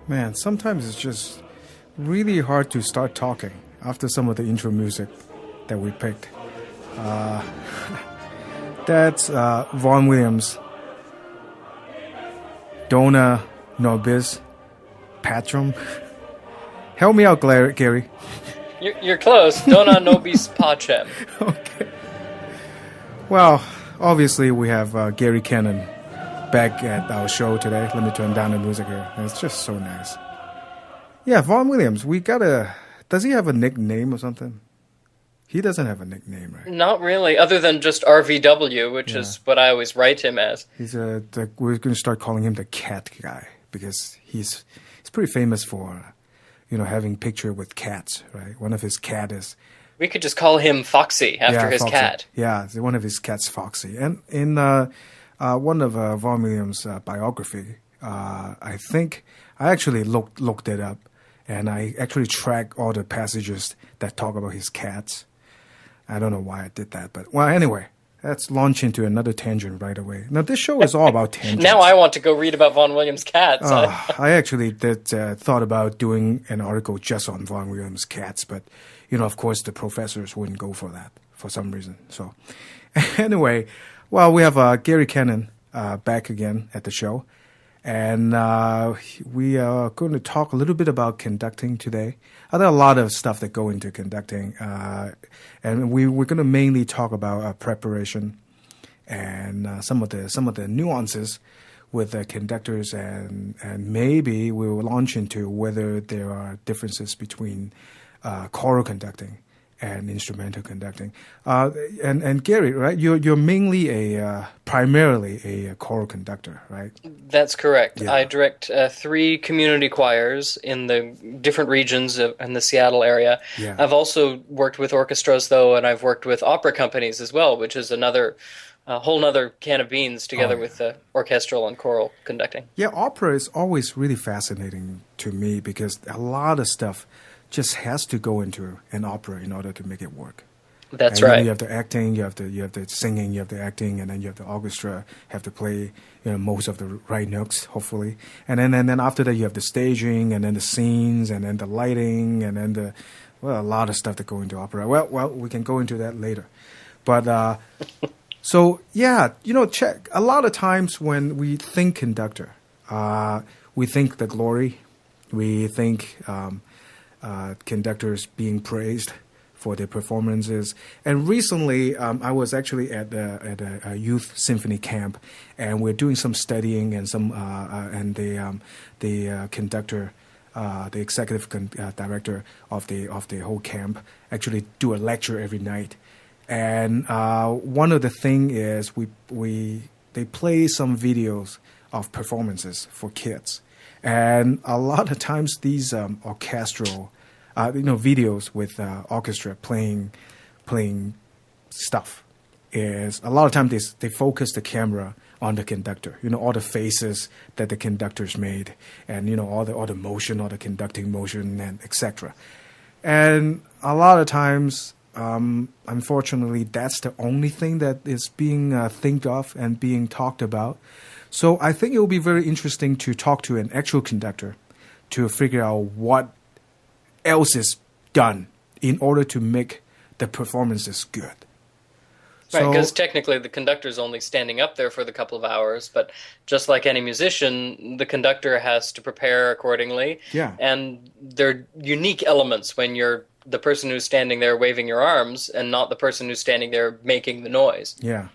Man, sometimes it's just really hard to start talking after some of the intro music that we picked. That's Vaughan Williams, Dona Nobis Patrum. Help me out, Gary. You're close. Dona Nobis Pacem. Okay. Well, obviously we have Gary Cannon back at our show today. Let me turn down the music here. It's just so nice. Yeah, Vaughan Williams. Does he have a nickname or something? He doesn't have a nickname, right? Not really, other than just RVW, which is what I always write him as. We're going to start calling him the cat guy because he's pretty famous for, having picture with cats, right? One of his cat is. We could just call him Foxy after his Foxy. cat. Yeah, one of his cats, Foxy. And in one of Vaughan Williams' biography, I think I actually looked it up, and I actually tracked all the passages that talk about his cats. I don't know why I did that, but well, anyway, let's launch into another tangent right away. Now, this show is all about tangents. Now I want to go read about Vaughan Williams' cats. I actually thought about doing an article just on Vaughan Williams' cats, but of course, the professors wouldn't go for that for some reason. So, anyway, well, we have Gary Cannon back again at the show. And we are going to talk a little bit about conducting today. There are a lot of stuff that go into conducting. And we're going to mainly talk about preparation and some of the nuances with conductors. And maybe we will launch into whether there are differences between choral conducting and instrumental conducting. And Gary, right? You're mainly primarily a choral conductor, right? That's correct. Yeah. I direct 3 community choirs in the different regions in the Seattle area. Yeah. I've also worked with orchestras, though, and I've worked with opera companies as well, which is a whole nother can of beans together with orchestral and choral conducting. Yeah, opera is always really fascinating to me because a lot of stuff just has to go into an opera in order to make it work. That's and right. You have the acting, you have the singing, you have the acting, and then you have the orchestra have to play most of the right notes, hopefully. And then after that you have the staging, and then the scenes, and then the lighting, and then a lot of stuff that go into opera. Well, we can go into that later. But so yeah, check. A lot of times when we think conductor, we think the glory, we think. Conductors being praised for their performances. And recently, I was actually at a youth symphony camp, and we're doing some studying, and the conductor, the executive director of the whole camp, actually do a lecture every night. And one of the thing is they play some videos of performances for kids. And a lot of times these orchestral, videos with orchestra playing stuff, is a lot of times they focus the camera on the conductor, all the faces that the conductors made, and all the motion, all the conducting motion, and etc. And a lot of times, unfortunately, that's the only thing that is being think of and being talked about. So I think it will be very interesting to talk to an actual conductor to figure out what else is done in order to make the performances good. Right, because technically the conductor's only standing up there for the couple of hours, but just like any musician, the conductor has to prepare accordingly. Yeah. And they're unique elements when you're the person who's standing there waving your arms and not the person who's standing there making the noise. Yeah.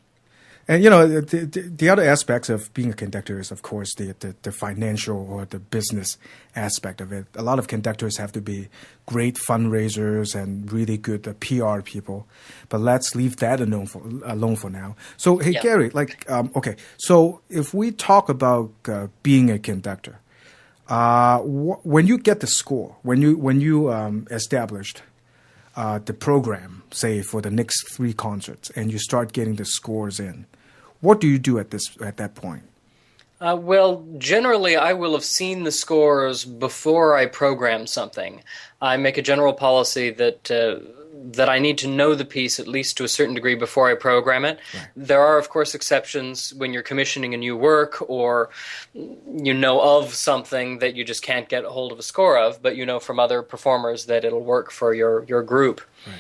And, the other aspects of being a conductor is, of course, the financial or the business aspect of it. A lot of conductors have to be great fundraisers and really good PR people. But let's leave that alone for now. So, hey, Gary, okay, so if we talk about being a conductor, when you get the score, when you established the program, say, for the next 3 concerts, and you start getting the scores in, what do you do at that point? Well, generally, I will have seen the scores before I program something. I make a general policy that I need to know the piece at least to a certain degree before I program it. Right. There are, of course, exceptions when you're commissioning a new work or you know of something that you just can't get a hold of a score of, but you know from other performers that it'll work for your group. Right.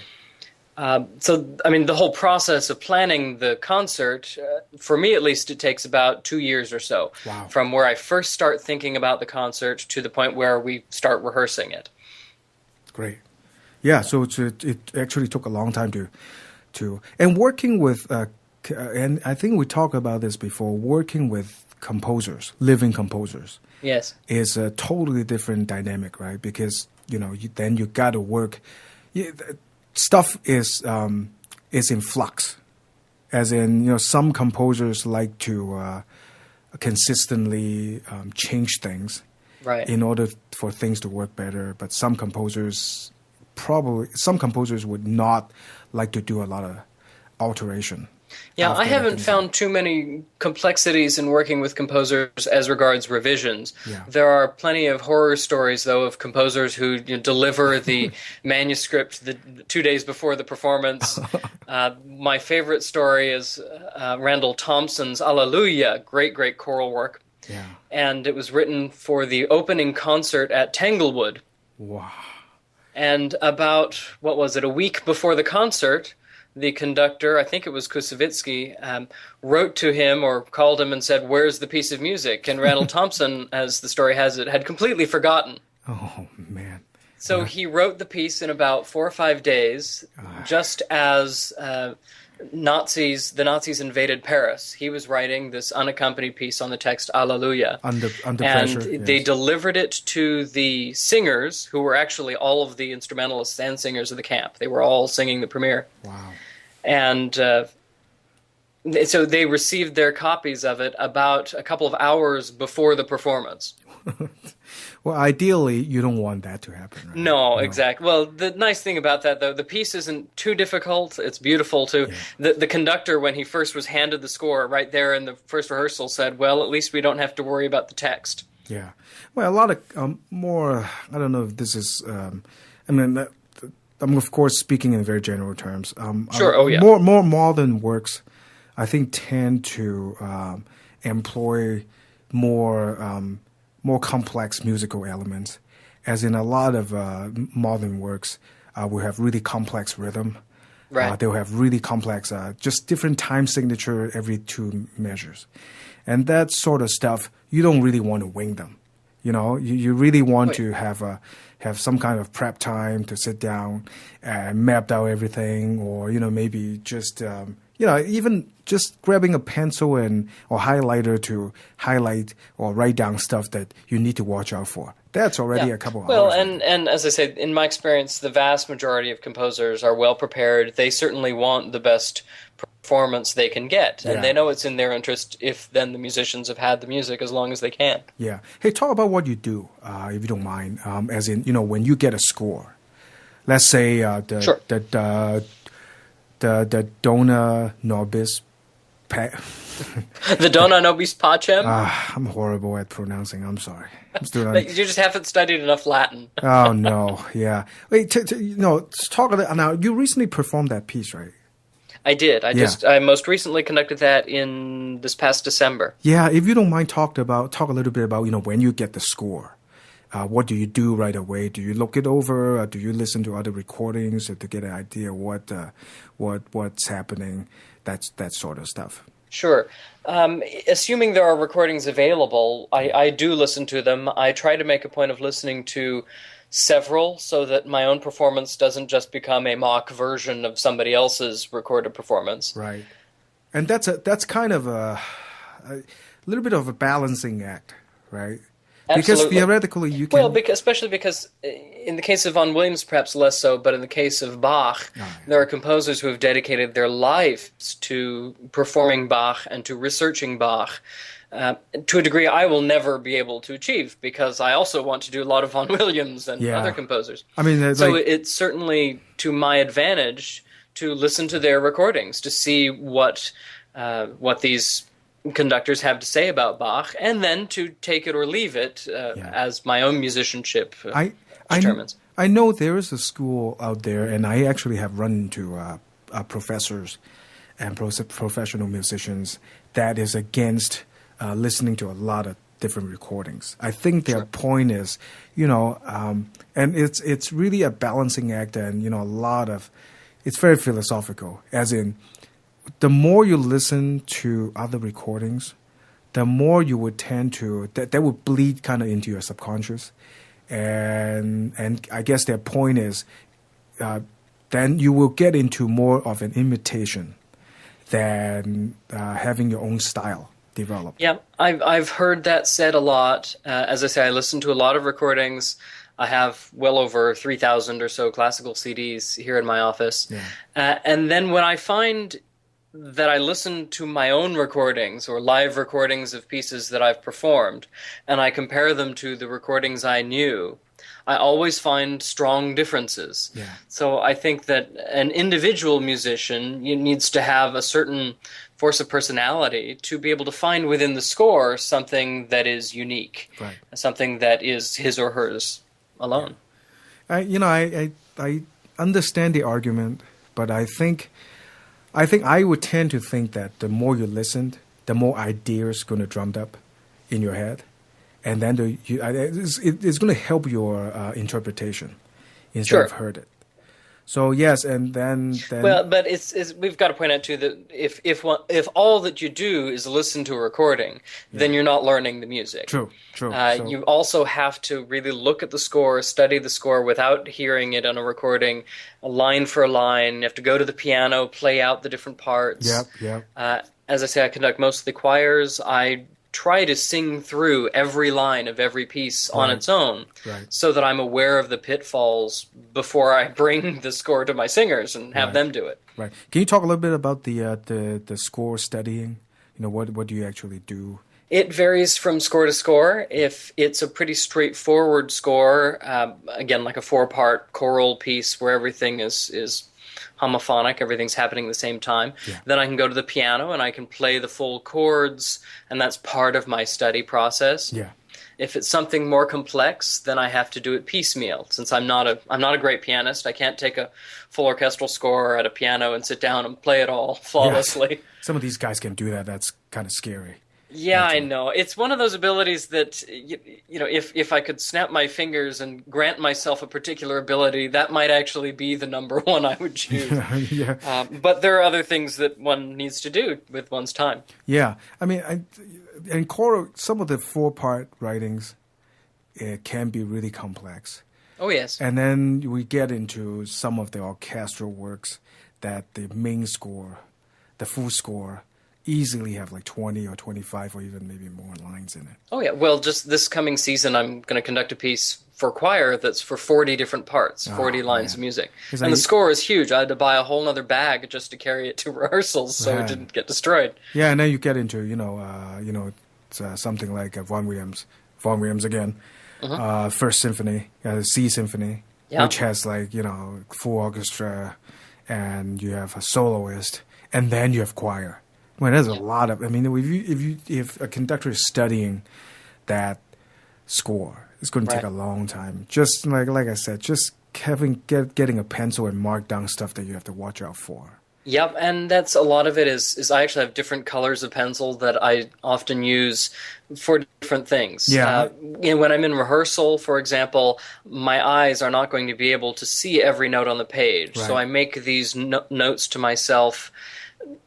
So, I mean, the whole process of planning the concert, for me at least, it takes about 2 years or so. Wow. From where I first start thinking about the concert to the point where we start rehearsing it. Great. Yeah, so it actually took a long time to and working with, and I think we talked about this before, working with composers, living composers. Yes. Is a totally different dynamic, right? Because, then you got to work. Stuff is in flux, as in some composers like to consistently change things, right, in order for things to work better. But some composers would not like to do a lot of alteration. Yeah, I haven't found too many complexities in working with composers as regards revisions. Yeah. There are plenty of horror stories, though, of composers who deliver the manuscript 2 days before the performance. My favorite story is Randall Thompson's Alleluia, great choral work. Yeah. And it was written for the opening concert at Tanglewood. Wow. And about, a week before the concert, the conductor, I think it was Kusevitsky, wrote to him or called him and said, "Where's the piece of music?" And Randall Thompson, as the story has it, had completely forgotten. Oh, man. So he wrote the piece in about 4 or 5 days, just as the Nazis invaded Paris. He was writing this unaccompanied piece on the text Alleluia. Under and pressure. Yes. They delivered it to the singers, who were actually all of the instrumentalists and singers of the camp. They were all singing the premiere. Wow. And so they received their copies of it about a couple of hours before the performance. Well, ideally, you don't want that to happen, right? No, exactly. Well, the nice thing about that, though, the piece isn't too difficult. It's beautiful, too. Yeah. The conductor, when he first was handed the score right there in the first rehearsal, said, well, at least we don't have to worry about the text. Yeah. Well, a lot of more, I don't know if this is, I'm, of course, speaking in very general terms. Sure, yeah. More modern works, I think, tend to employ more complex musical elements, as in a lot of modern works will have really complex rhythm. Right. They'll have really complex, just different time signature every 2 measures. And that sort of stuff, you don't really want to wing them. You really want to have some kind of prep time to sit down and map out everything, or, maybe just, even just grabbing a pencil or highlighter to highlight or write down stuff that you need to watch out for. That's already a couple of hours. Well, and as I said, in my experience, the vast majority of composers are well prepared. They certainly want the best performance they can get, and they know it's in their interest if then the musicians have had the music as long as they can. Yeah. Hey, talk about what you do, if you don't mind, as in, when you get a score. Let's say Sure. the Dona Nobis. The Dona Nobis Pacem? I'm horrible at pronouncing. I'm sorry. You just haven't studied enough Latin. Oh, no. Yeah. Wait, let's talk about now. You recently performed that piece, right? I did. I most recently conducted that in this past December. Yeah. If you don't mind, talk a little bit about, when you get the score. What do you do right away? Do you look it over? Do you listen to other recordings to get an idea what's happening? That sort of stuff. Sure. Assuming there are recordings available, I do listen to them. I try to make a point of listening to several so that my own performance doesn't just become a mock version of somebody else's recorded performance. Right. And that's kind of a little bit of a balancing act, right? Because Absolutely. theoretically you can... Well, especially because in the case of Vaughan Williams, perhaps less so, but in the case of Bach, there are composers who have dedicated their lives to performing Bach and to researching Bach to a degree I will never be able to achieve because I also want to do a lot of Vaughan Williams and other composers. I mean, so it's certainly to my advantage to listen to their recordings, to see what these conductors have to say about Bach, and then to take it or leave it as my own musicianship determines. I know there is a school out there, and I actually have run into professors and professional musicians that is against listening to a lot of different recordings. I think their point is, and it's really a balancing act, and it's very philosophical, as in, the more you listen to other recordings, the more you would tend to that would bleed kind of into your subconscious, and I guess their point is, then you will get into more of an imitation than having your own style developed. Yeah, I've heard that said a lot. As I say, I listen to a lot of recordings. I have well over 3,000 or so classical CDs here in my office, and then when I find that I listen to my own recordings or live recordings of pieces that I've performed, and I compare them to the recordings I knew, I always find strong differences. Yeah. So I think that an individual musician needs to have a certain force of personality to be able to find within the score something that is unique, something that is his or hers alone. I understand the argument, but I think I would tend to think that the more you listened, the more ideas going to drum up in your head, and then it's going to help your interpretation instead of heard it. So yes, and then well, but it's we've got to point out too that if all that you do is listen to a recording, then you're not learning the music. True. You also have to really look at the score, study the score without hearing it on a recording, line for line. You have to go to the piano, play out the different parts. Yep. As I say, I conduct most of the choirs. I try to sing through every line of every piece on its own, so that I'm aware of the pitfalls before I bring the score to my singers and have them do it. Right. Can you talk a little bit about the score studying? What do you actually do? It varies from score to score. If it's a pretty straightforward score, again, like a 4-part choral piece where everything is homophonic, everything's happening at the same time, then I can go to the piano and I can play the full chords, and that's part of my study process. Yeah. If it's something more complex, then I have to do it piecemeal. Since I'm not a great pianist, I can't take a full orchestral score at a piano and sit down and play it all flawlessly. Yes. Some of these guys can do that. That's kind of scary. Yeah, I know. It's one of those abilities that, if I could snap my fingers and grant myself a particular ability, that might actually be the number one I would choose. But there are other things that one needs to do with one's time. Yeah. I mean, in choral, some of the 4-part writings can be really complex. Oh, yes. And then we get into some of the orchestral works that the main score, the full score, easily have like 20 or 25 or even maybe more lines in it. Oh, yeah. Well, just this coming season, I'm going to conduct a piece for choir that's for 40 different parts, 40 lines of music. And the score is huge. I had to buy a whole other bag just to carry it to rehearsals so it didn't get destroyed. Yeah, and then you get into, something like Vaughan Williams again, First Symphony, C Symphony, which has full orchestra and you have a soloist, and then you have choir. Well, there's a lot of. I mean, if a conductor is studying that score, it's going to take a long time. Just like I said, just getting a pencil and mark down stuff that you have to watch out for. Yep, and that's a lot of it is I actually have different colors of pencil that I often use for different things. Yeah. When I'm in rehearsal, for example, my eyes are not going to be able to see every note on the page. Right. So I make these notes to myself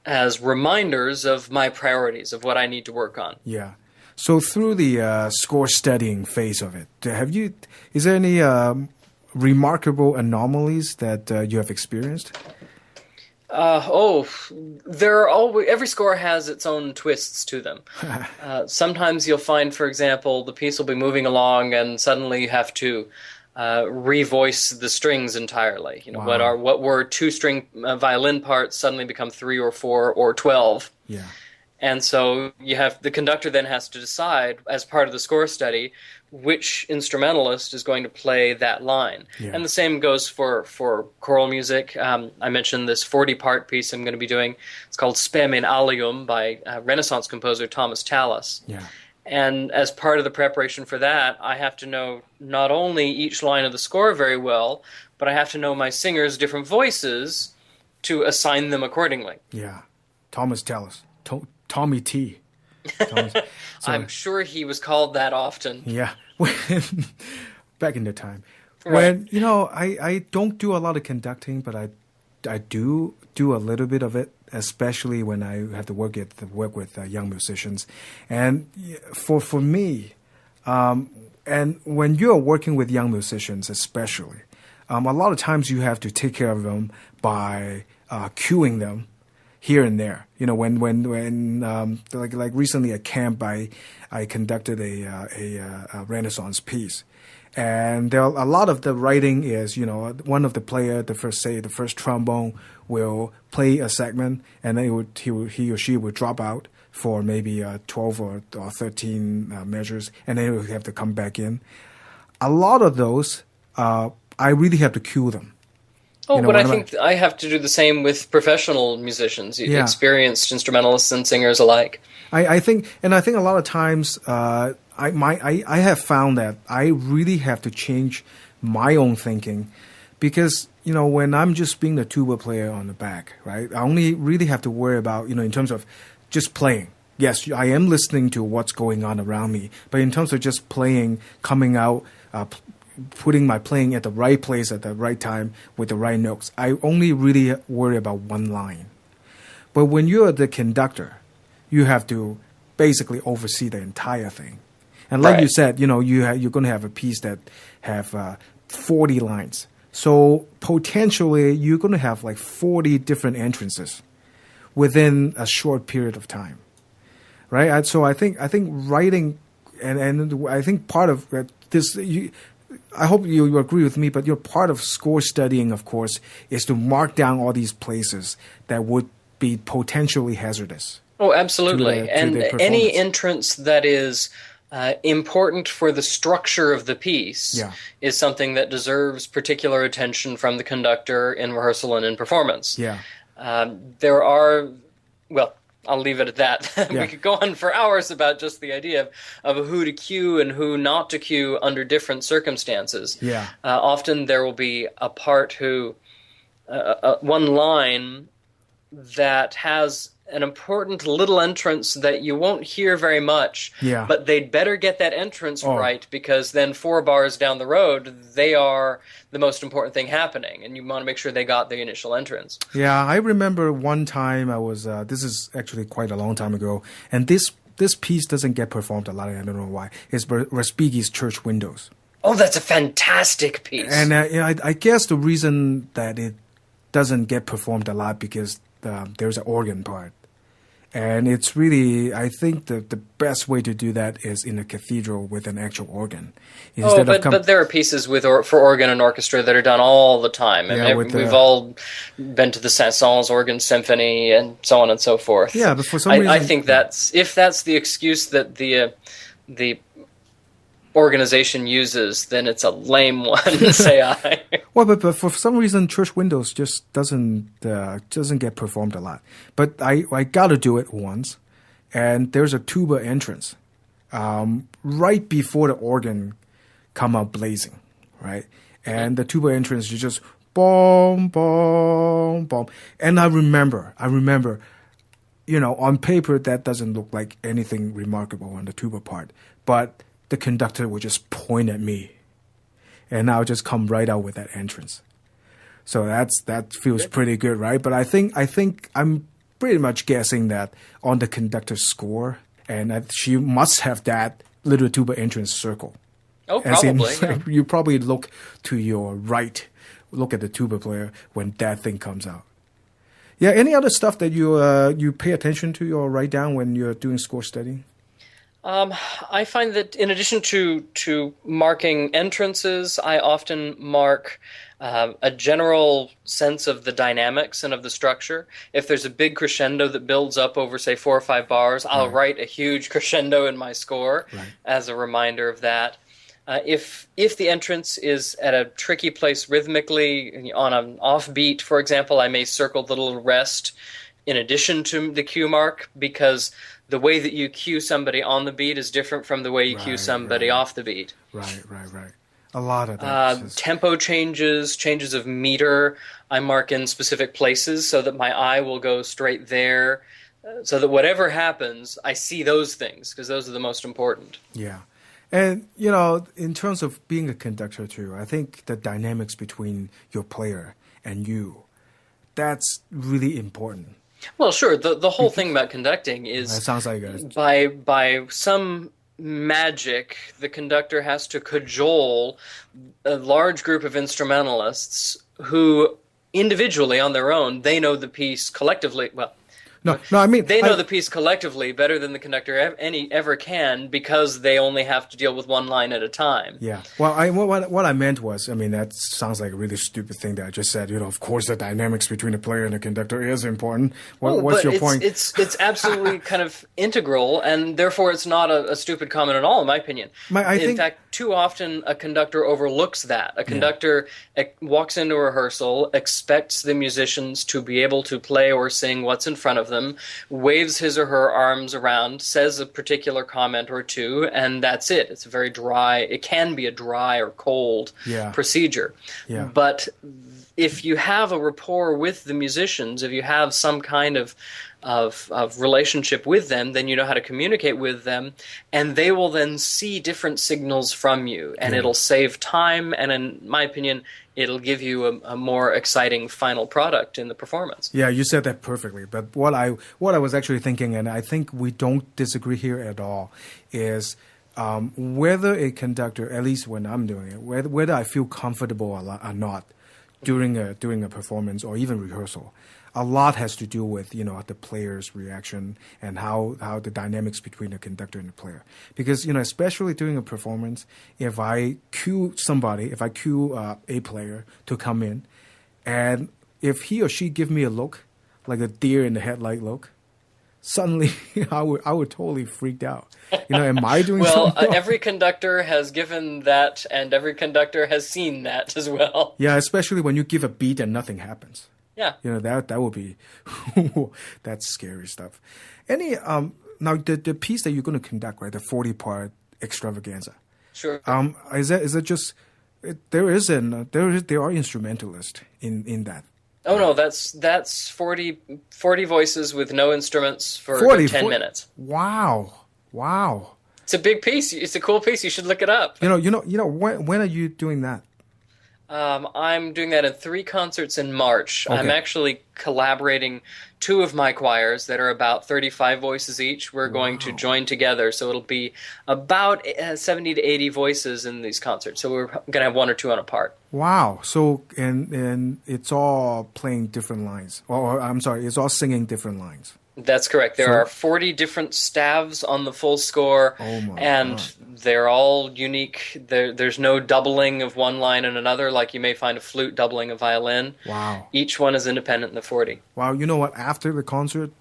as reminders of my priorities, of what I need to work on. Yeah. So through the score studying phase of it, is there any remarkable anomalies that you have experienced? There are always, every score has its own twists to them. Sometimes you'll find, for example, the piece will be moving along and suddenly you have to revoice the strings entirely. Wow. What were 2-string violin parts suddenly become 3 or 4 or 12. Yeah. And so the conductor then has to decide, as part of the score study, which instrumentalist is going to play that line. Yeah. And the same goes for choral music. I mentioned this 40-part piece I'm going to be doing. It's called Spem in Alium by Renaissance composer Thomas Tallis. Yeah. And as part of the preparation for that, I have to know not only each line of the score very well, but I have to know my singers' different voices to assign them accordingly. Yeah. Thomas Tallis. Tommy T. I'm sure he was called that often. Yeah. Back in the time. Right. When, I don't do a lot of conducting, but I do a little bit of it, especially when I have to work with young musicians. And for me, and when you're working with young musicians especially, a lot of times you have to take care of them by cueing them here and there. When like recently at camp, I conducted a Renaissance piece, and a lot of the writing is, one of the player, the first trombone will play a segment, and then he or she would drop out for maybe 12 or 13 measures, and then he would have to come back in. A lot of those, I really have to cue them. But I think I have to do the same with professional musicians, experienced instrumentalists and singers alike. I think a lot of times I have found that I really have to change my own thinking, because when I'm just being the tuba player on the back, right, I only really have to worry about in terms of just playing. Yes, I am listening to what's going on around me, but in terms of just playing, coming out, putting my playing at the right place at the right time with the right notes, I only really worry about one line. But when you're the conductor, you have to basically oversee the entire thing. And like you said, you're going to have a piece that have 40 lines. So potentially you're going to have like 40 different entrances within a short period of time, right? So I think writing, and I think part of this. I hope you agree with me, but part of score studying, of course, is to mark down all these places that would be potentially hazardous. Oh, absolutely. And any entrance that is important for the structure of the piece is something that deserves particular attention from the conductor in rehearsal and in performance. Yeah. There are, I'll leave it at that. We could go on for hours about just the idea of who to cue and who not to cue under different circumstances. Yeah. Often there will be a part one line that has an important little entrance that you won't hear very much, but they'd better get that entrance right, because then 4 bars down the road, they are the most important thing happening, and you want to make sure they got the initial entrance. Yeah, I remember one time I was, this is actually quite a long time ago, and this piece doesn't get performed a lot, I don't know why. It's Respighi's Church Windows. Oh, that's a fantastic piece. And I guess the reason that it doesn't get performed a lot because there's an organ part. And it's really, I think the best way to do that is in a cathedral with an actual organ. But there are pieces for organ and orchestra that are done all the time. And we've all been to the Saint-Saëns Organ Symphony and so on and so forth. Yeah, but for some reason... I think if that's the excuse that the organization uses, then it's a lame one, say I. Well, but for some reason, church windows just doesn't get performed a lot. But I got to do it once, and there's a tuba entrance right before the organ come out blazing, right? And the tuba entrance, you just boom, boom, boom. And I remember, on paper that doesn't look like anything remarkable on the tuba part, but the conductor would just point at me, and I'll just come right out with that entrance. So that feels pretty good, right? But I think I'm pretty much guessing that on the conductor's score, and that she must have that little tuba entrance circle. Oh, probably. Yeah. You probably look to your right, look at the tuba player when that thing comes out. Yeah. Any other stuff that you pay attention to or write down when you're doing score studying? I find that in addition to marking entrances, I often mark a general sense of the dynamics and of the structure. If there's a big crescendo that builds up over, say, 4 or 5 bars, I'll write a huge crescendo in my score as a reminder of that. If the entrance is at a tricky place rhythmically, on an offbeat, for example, I may circle the little rest in addition to the cue mark, because the way that you cue somebody on the beat is different from the way you cue somebody off the beat. Right. A lot of that. Tempo changes of meter, I mark in specific places so that my eye will go straight there, so that whatever happens, I see those things, because those are the most important. Yeah. And, in terms of being a conductor too, I think the dynamics between your player and you, that's really important. Well, sure. The whole thing about conducting is that sounds like by some magic, the conductor has to cajole a large group of instrumentalists who individually on their own, they know the piece collectively. Well, No, I mean... They know the piece collectively better than the conductor ever can, because they only have to deal with one line at a time. Yeah. Well, what I meant was, that sounds like a really stupid thing that I just said. Of course, the dynamics between the player and the conductor is important. What's your point? It's absolutely kind of integral, and therefore it's not a stupid comment at all, in my opinion. In fact, too often a conductor overlooks that. A conductor walks into a rehearsal, expects the musicians to be able to play or sing what's in front of them, waves his or her arms around, says a particular comment or two, and that's it. It's a very dry, it can be a dry or cold procedure. Yeah. But if you have a rapport with the musicians, if you have some kind of relationship with them, then you know how to communicate with them, and they will then see different signals from you, and it'll save time, and in my opinion, it'll give you a more exciting final product in the performance. Yeah, you said that perfectly. But what I was actually thinking, and I think we don't disagree here at all, is whether a conductor, at least when I'm doing it, whether I feel comfortable or not during a performance or even rehearsal, a lot has to do with the player's reaction and how the dynamics between the conductor and the player. Because especially during a performance, if I cue a player to come in, and if he or she give me a look like a deer in the headlight look, suddenly I would totally freaked out. Am I doing something wrong? Every conductor has given that, and every conductor has seen that as well. Yeah, especially when you give a beat and nothing happens. Yeah. That would be that's scary stuff. Any now the piece that you're going to conduct, right? The 40-part extravaganza. Sure. Is it just there are instrumentalists in that. Oh no, that's 40 voices with no instruments for 10 minutes. Wow. It's a big piece. It's a cool piece. You should look it up. When are you doing that? I'm doing that in 3 concerts in March. Okay. I'm actually collaborating 2 of my choirs that are about 35 voices each. We're going to join together, so it'll be about 70 to 80 voices in these concerts. So we're going to have 1 or 2 on a part. Wow. So, and it's all playing different lines. Or I'm sorry, it's all singing different lines. That's correct. There are 40 different staves on the full score, and they're all unique. There's no doubling of one line and another, like you may find a flute doubling a violin. Wow. Each one is independent in the 40. Wow. You know what? After the concert,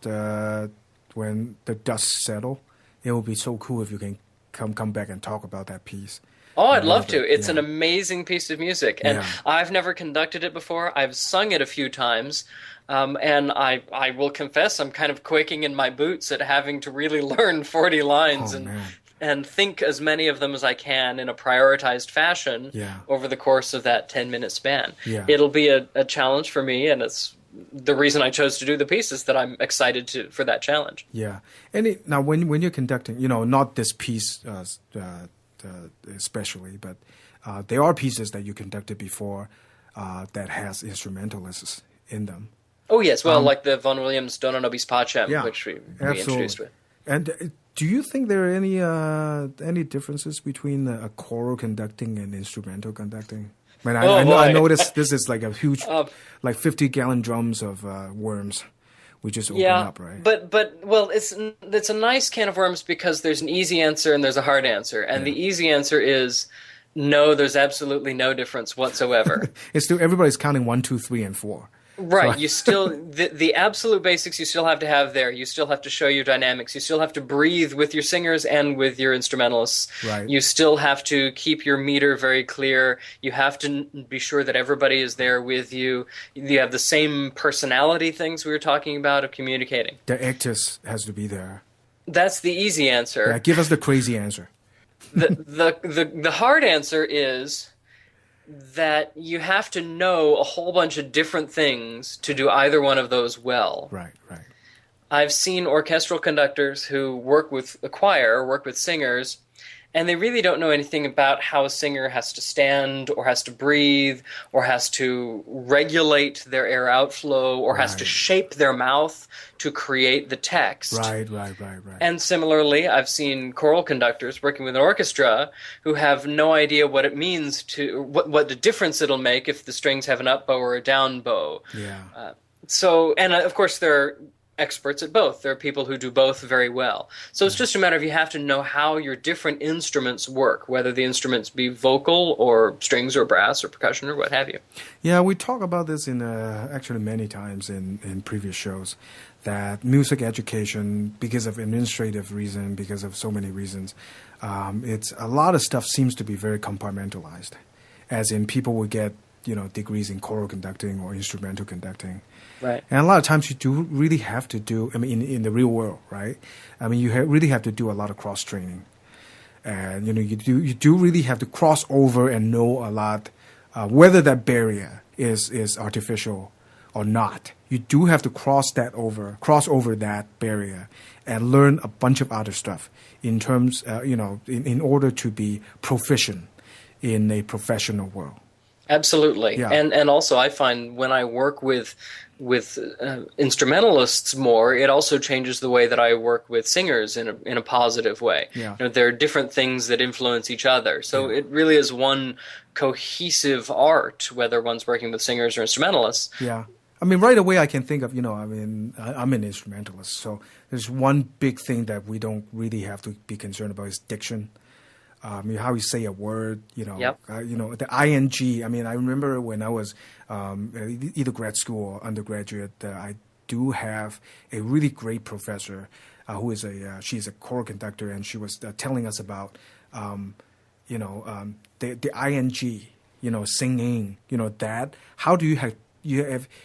when the dust settle, it will be so cool if you can come back and talk about that piece. Oh, I'd love to. It's an amazing piece of music, and Yeah. I've never conducted it before. I've sung it a few times, and I will confess I'm kind of quaking in my boots at having to really learn 40 lines and think as many of them as I can in a prioritized fashion over the course of that 10-minute span. Yeah. It'll be a challenge for me, and it's the reason I chose to do the piece is that I'm excited for that challenge. Yeah. And now when you're conducting, not this piece especially, but there are pieces that you conducted before that has instrumentalists in them. Oh, yes. Well, like the Vaughan Williams Dona Nobis Pacem, which we absolutely. introduced with. And do you think there are any differences between a choral conducting and instrumental conducting? I noticed this is like a huge, like 50-gallon drums of worms. We just open up, right? But it's a nice can of worms because there's an easy answer and there's a hard answer, and the easy answer is no. There's absolutely no difference whatsoever. It's still everybody's counting 1, 2, 3, and 4. Right. You still the absolute basics you still have to have there. You still have to show your dynamics. You still have to breathe with your singers and with your instrumentalists. Right. You still have to keep your meter very clear. You have to be sure that everybody is there with you. You have the same personality things we were talking about of communicating. The actors has to be there. That's the easy answer. Yeah, give us the crazy answer. The hard answer is that you have to know a whole bunch of different things to do either one of those well. Right. I've seen orchestral conductors who work with a choir or work with singers, and they really don't know anything about how a singer has to stand or has to breathe or has to regulate their air outflow or has to shape their mouth to create the text. Right. And similarly, I've seen choral conductors working with an orchestra who have no idea what it means to what the difference it'll make if the strings have an up bow or a down bow. Yeah. And of course there are experts at both. There are people who do both very well. So it's just a matter of you have to know how your different instruments work, whether the instruments be vocal or strings or brass or percussion or what have you. Yeah, we talk about this in actually many times in previous shows, that music education, because of administrative reason, because of so many reasons, it's a lot of stuff seems to be very compartmentalized, as in people will get degrees in choral conducting or instrumental conducting. Right. And a lot of times you do really have to do, in the real world, right? You really have to do a lot of cross training. And, you do really have to cross over and know a lot, whether that barrier is artificial or not. You do have to cross over that barrier and learn a bunch of other stuff in terms, in order to be proficient in a professional world. Absolutely. Yeah. And also I find when I work with instrumentalists more, it also changes the way that I work with singers in a positive way. Yeah. There are different things that influence each other. So it really is one cohesive art, whether one's working with singers or instrumentalists. Yeah. Right away I can think of, I'm an instrumentalist. So there's one big thing that we don't really have to be concerned about is diction. How you say a word, Yep. The ing. I remember when I was either grad school or undergraduate, I do have a really great professor who is she's a choral conductor, and she was telling us about, the ing, singing, that. How do you have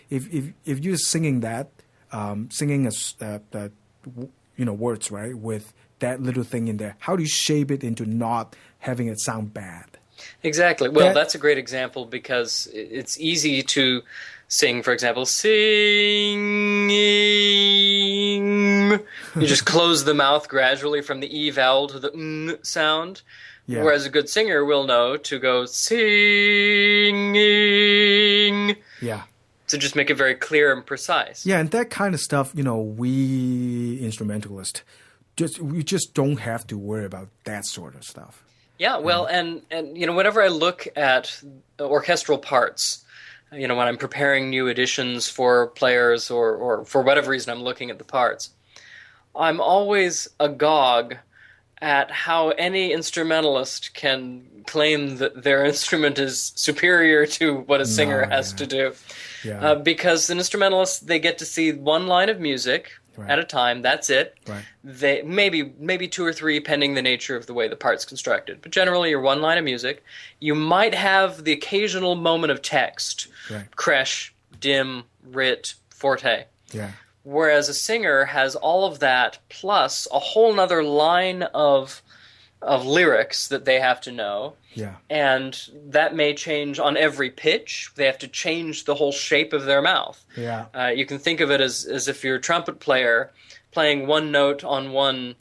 if you're singing that, singing words, right, with that little thing in there, how do you shape it into not having it sound bad? Exactly. Well, that's a great example because it's easy to sing, for example, singing. You just close the mouth gradually from the E vowel to the N sound. Yeah. Whereas a good singer will know to go singing. Yeah. To just make it very clear and precise. Yeah, and that kind of stuff, we instrumentalists, we just don't have to worry about that sort of stuff. Yeah, well, and whenever I look at orchestral parts, when I'm preparing new editions for players or for whatever reason I'm looking at the parts, I'm always agog at how any instrumentalist can claim that their instrument is superior to what a singer has to do. Yeah. Because an instrumentalist, they get to see one line of music, at a time. That's it. Right. They maybe 2 or 3, pending the nature of the way the part's constructed. But generally, you're one line of music. You might have the occasional moment of text, Right. creche, dim, rit, forte. Yeah. Whereas a singer has all of that plus a whole nother line of lyrics that they have to know. Yeah. And that may change on every pitch. They have to change the whole shape of their mouth. Yeah. You can think of it as if you're a trumpet player playing one note on one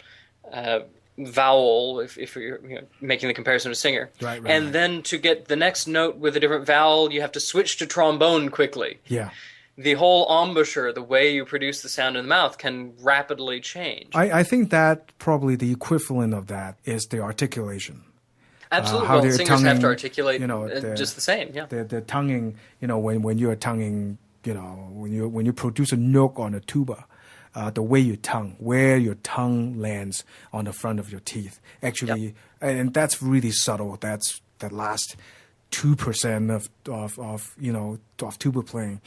vowel, if you're making the comparison to a singer. Right, and then to get the next note with a different vowel, you have to switch to trombone quickly. Yeah. The whole embouchure, the way you produce the sound in the mouth, can rapidly change. I think that probably the equivalent of that is the articulation. Absolutely. How Well, they're singers have to tonguing, articulate just the same. Yeah. The tonguing, when you're tonguing, when you produce a note on a tuba, the way you tongue, where your tongue lands on the front of your teeth, actually, and that's really subtle. That's the last 2% of tuba playing.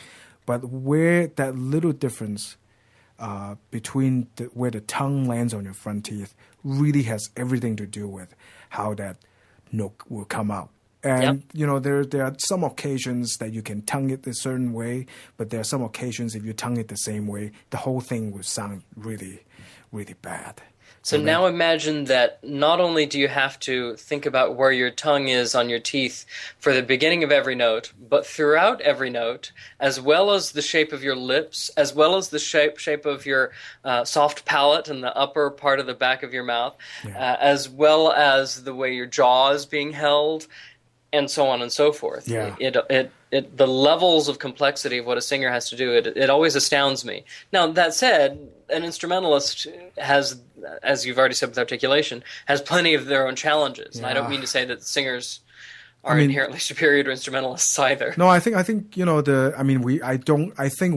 But where that little difference between where the tongue lands on your front teeth really has everything to do with how that note will come out. And, there are some occasions that you can tongue it a certain way, but there are some occasions if you tongue it the same way, the whole thing will sound really, really bad. So now imagine that not only do you have to think about where your tongue is on your teeth for the beginning of every note, but throughout every note, as well as the shape of your lips, as well as the shape of your soft palate and the upper part of the back of your mouth, as well as the way your jaw is being held, and so on and so forth. Yeah. The levels of complexity of what a singer has to do, it always astounds me. Now, that said, an instrumentalist has, as you've already said with articulation, has plenty of their own challenges. And I don't mean to say that singers are inherently superior to instrumentalists either. No, I think I think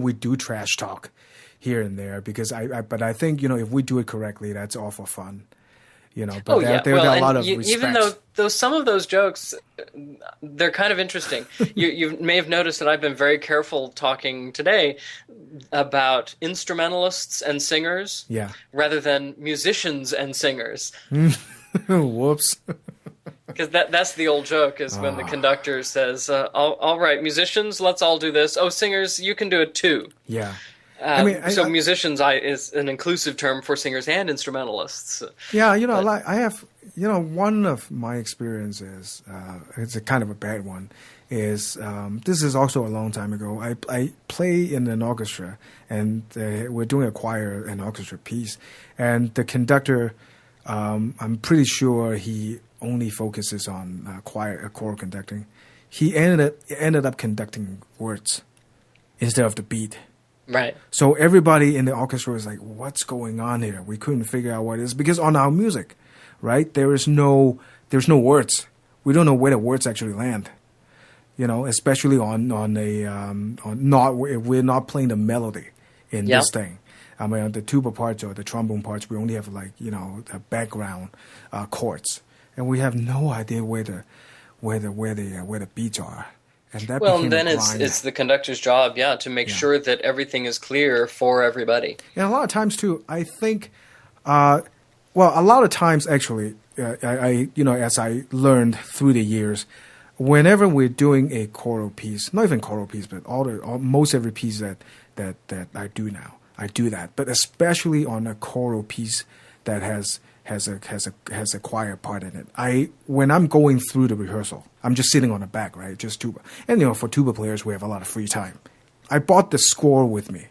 we do trash talk here and there because but I think if we do it correctly, that's all for fun. But there are a lot of respect. Even though some of those jokes, they're kind of interesting. You may have noticed that I've been very careful talking today about instrumentalists and singers rather than musicians and singers. Whoops. Because that's the old joke is when the conductor says, all right, musicians, let's all do this. Oh, singers, you can do it too. Yeah. Musicians is an inclusive term for singers and instrumentalists. Yeah, I have, one of my experiences, it's a kind of a bad one, is this is also a long time ago. I play in an orchestra, and we're doing a choir and orchestra piece, and the conductor, I'm pretty sure he only focuses on choral conducting. He ended up conducting words instead of the beat. Right. So everybody in the orchestra was like, what's going on here? We couldn't figure out what it is. Because on our music, right, there's no words. We don't know where the words actually land. Especially we're not playing the melody in this thing. I mean, on the tuba parts or the trombone parts, we only have the background chords. And we have no idea where the beats are. And then it's the conductor's job, to make sure that everything is clear for everybody. And a lot of times too, I think, a lot of times actually, as I learned through the years, whenever we're doing a choral piece, not even choral piece, but most every piece that I do now, I do that. But especially on a choral piece that has a choir part in it. When I'm going through the rehearsal, I'm just sitting on the back, right? Just tuba. And for tuba players, we have a lot of free time. I brought the score with me,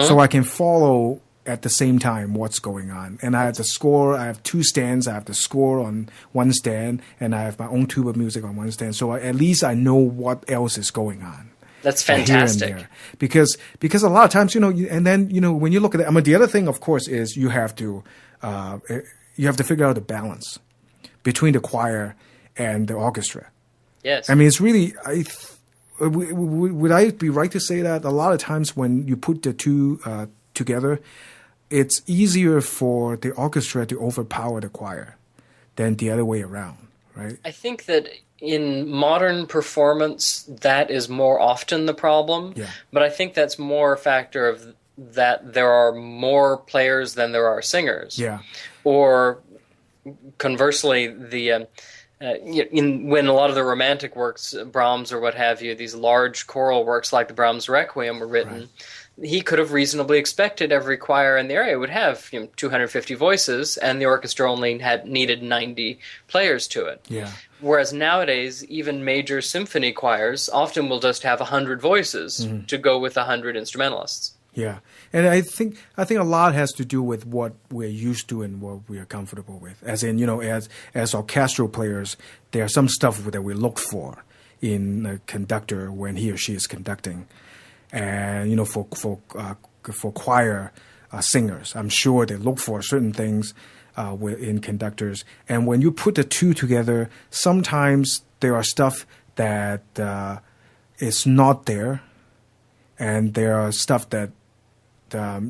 so I can follow at the same time what's going on. And I have the score. I have 2 stands. I have the score on one stand, and I have my own tuba music on one stand. So at least I know what else is going on. That's fantastic. Because a lot of times, and then when you look at it, the other thing, of course, is you have to figure out the balance between the choir and the orchestra. Yes. It's really, would I be right to say that a lot of times when you put the two together, it's easier for the orchestra to overpower the choir than the other way around, right? I think that in modern performance, that is more often the problem. Yeah. But I think that's more a factor of that there are more players than there are singers. Yeah. Or conversely, when a lot of the romantic works, Brahms or what have you, these large choral works like the Brahms Requiem were written, right. He could have reasonably expected every choir in the area would have 250 voices, and the orchestra only needed 90 players to it. Yeah. Whereas nowadays, even major symphony choirs often will just have 100 voices to go with 100 instrumentalists. Yeah, and I think a lot has to do with what we're used to and what we are comfortable with. As in, as orchestral players, there are some stuff that we look for in a conductor when he or she is conducting, and for choir singers, I'm sure they look for certain things in conductors. And when you put the two together, sometimes there are stuff that is not there, and there are stuff that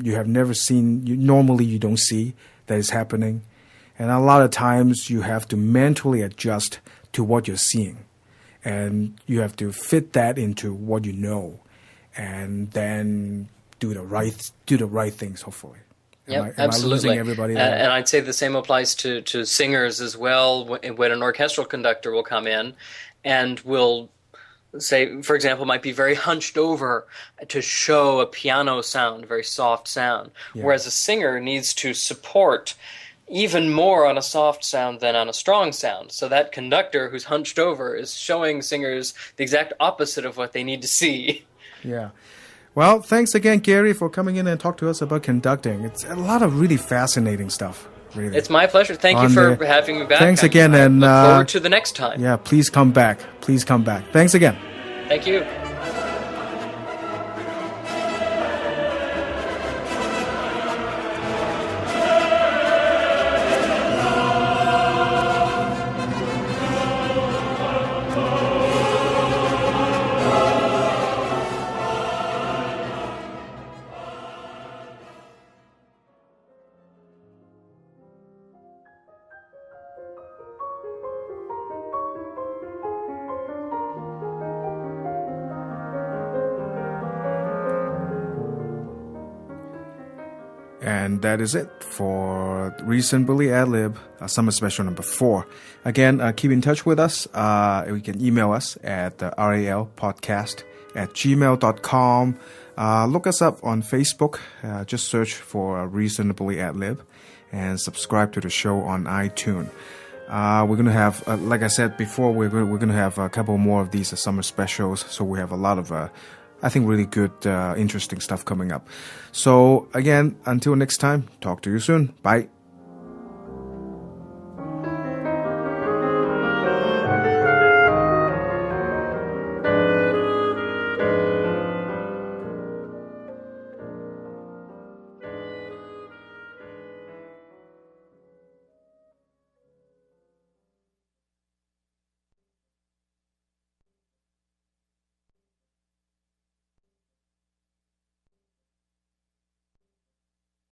you have never seen, normally you don't see that is happening. And a lot of times you have to mentally adjust to what you're seeing. And you have to fit that into what you know. And then do the right things, hopefully. Yep, am absolutely. I losing everybody there? And I'd say the same applies to singers as well. When an orchestral conductor will come in and will say, for example, might be very hunched over to show a piano sound, a very soft sound, whereas a singer needs to support even more on a soft sound than on a strong sound. So that conductor who's hunched over is showing singers the exact opposite of what they need to see. Yeah. Well, thanks again, Gary, for coming in and talk to us about conducting. It's a lot of really fascinating stuff. Really. It's my pleasure. Thank you for having me back. Thanks again, and I look forward to the next time. Yeah, please come back. Please come back. Thanks again. Thank you. And that is it for Reasonably Ad-Lib, Summer Special number 4. Again, keep in touch with us. You can email us at ralpodcast@gmail.com. Look us up on Facebook. Just search for Reasonably Ad-Lib and subscribe to the show on iTunes. We're going to have, like I said before, we're going to have a couple more of these summer specials. So we have a lot of I think really good, interesting stuff coming up. So again, until next time, talk to you soon. Bye.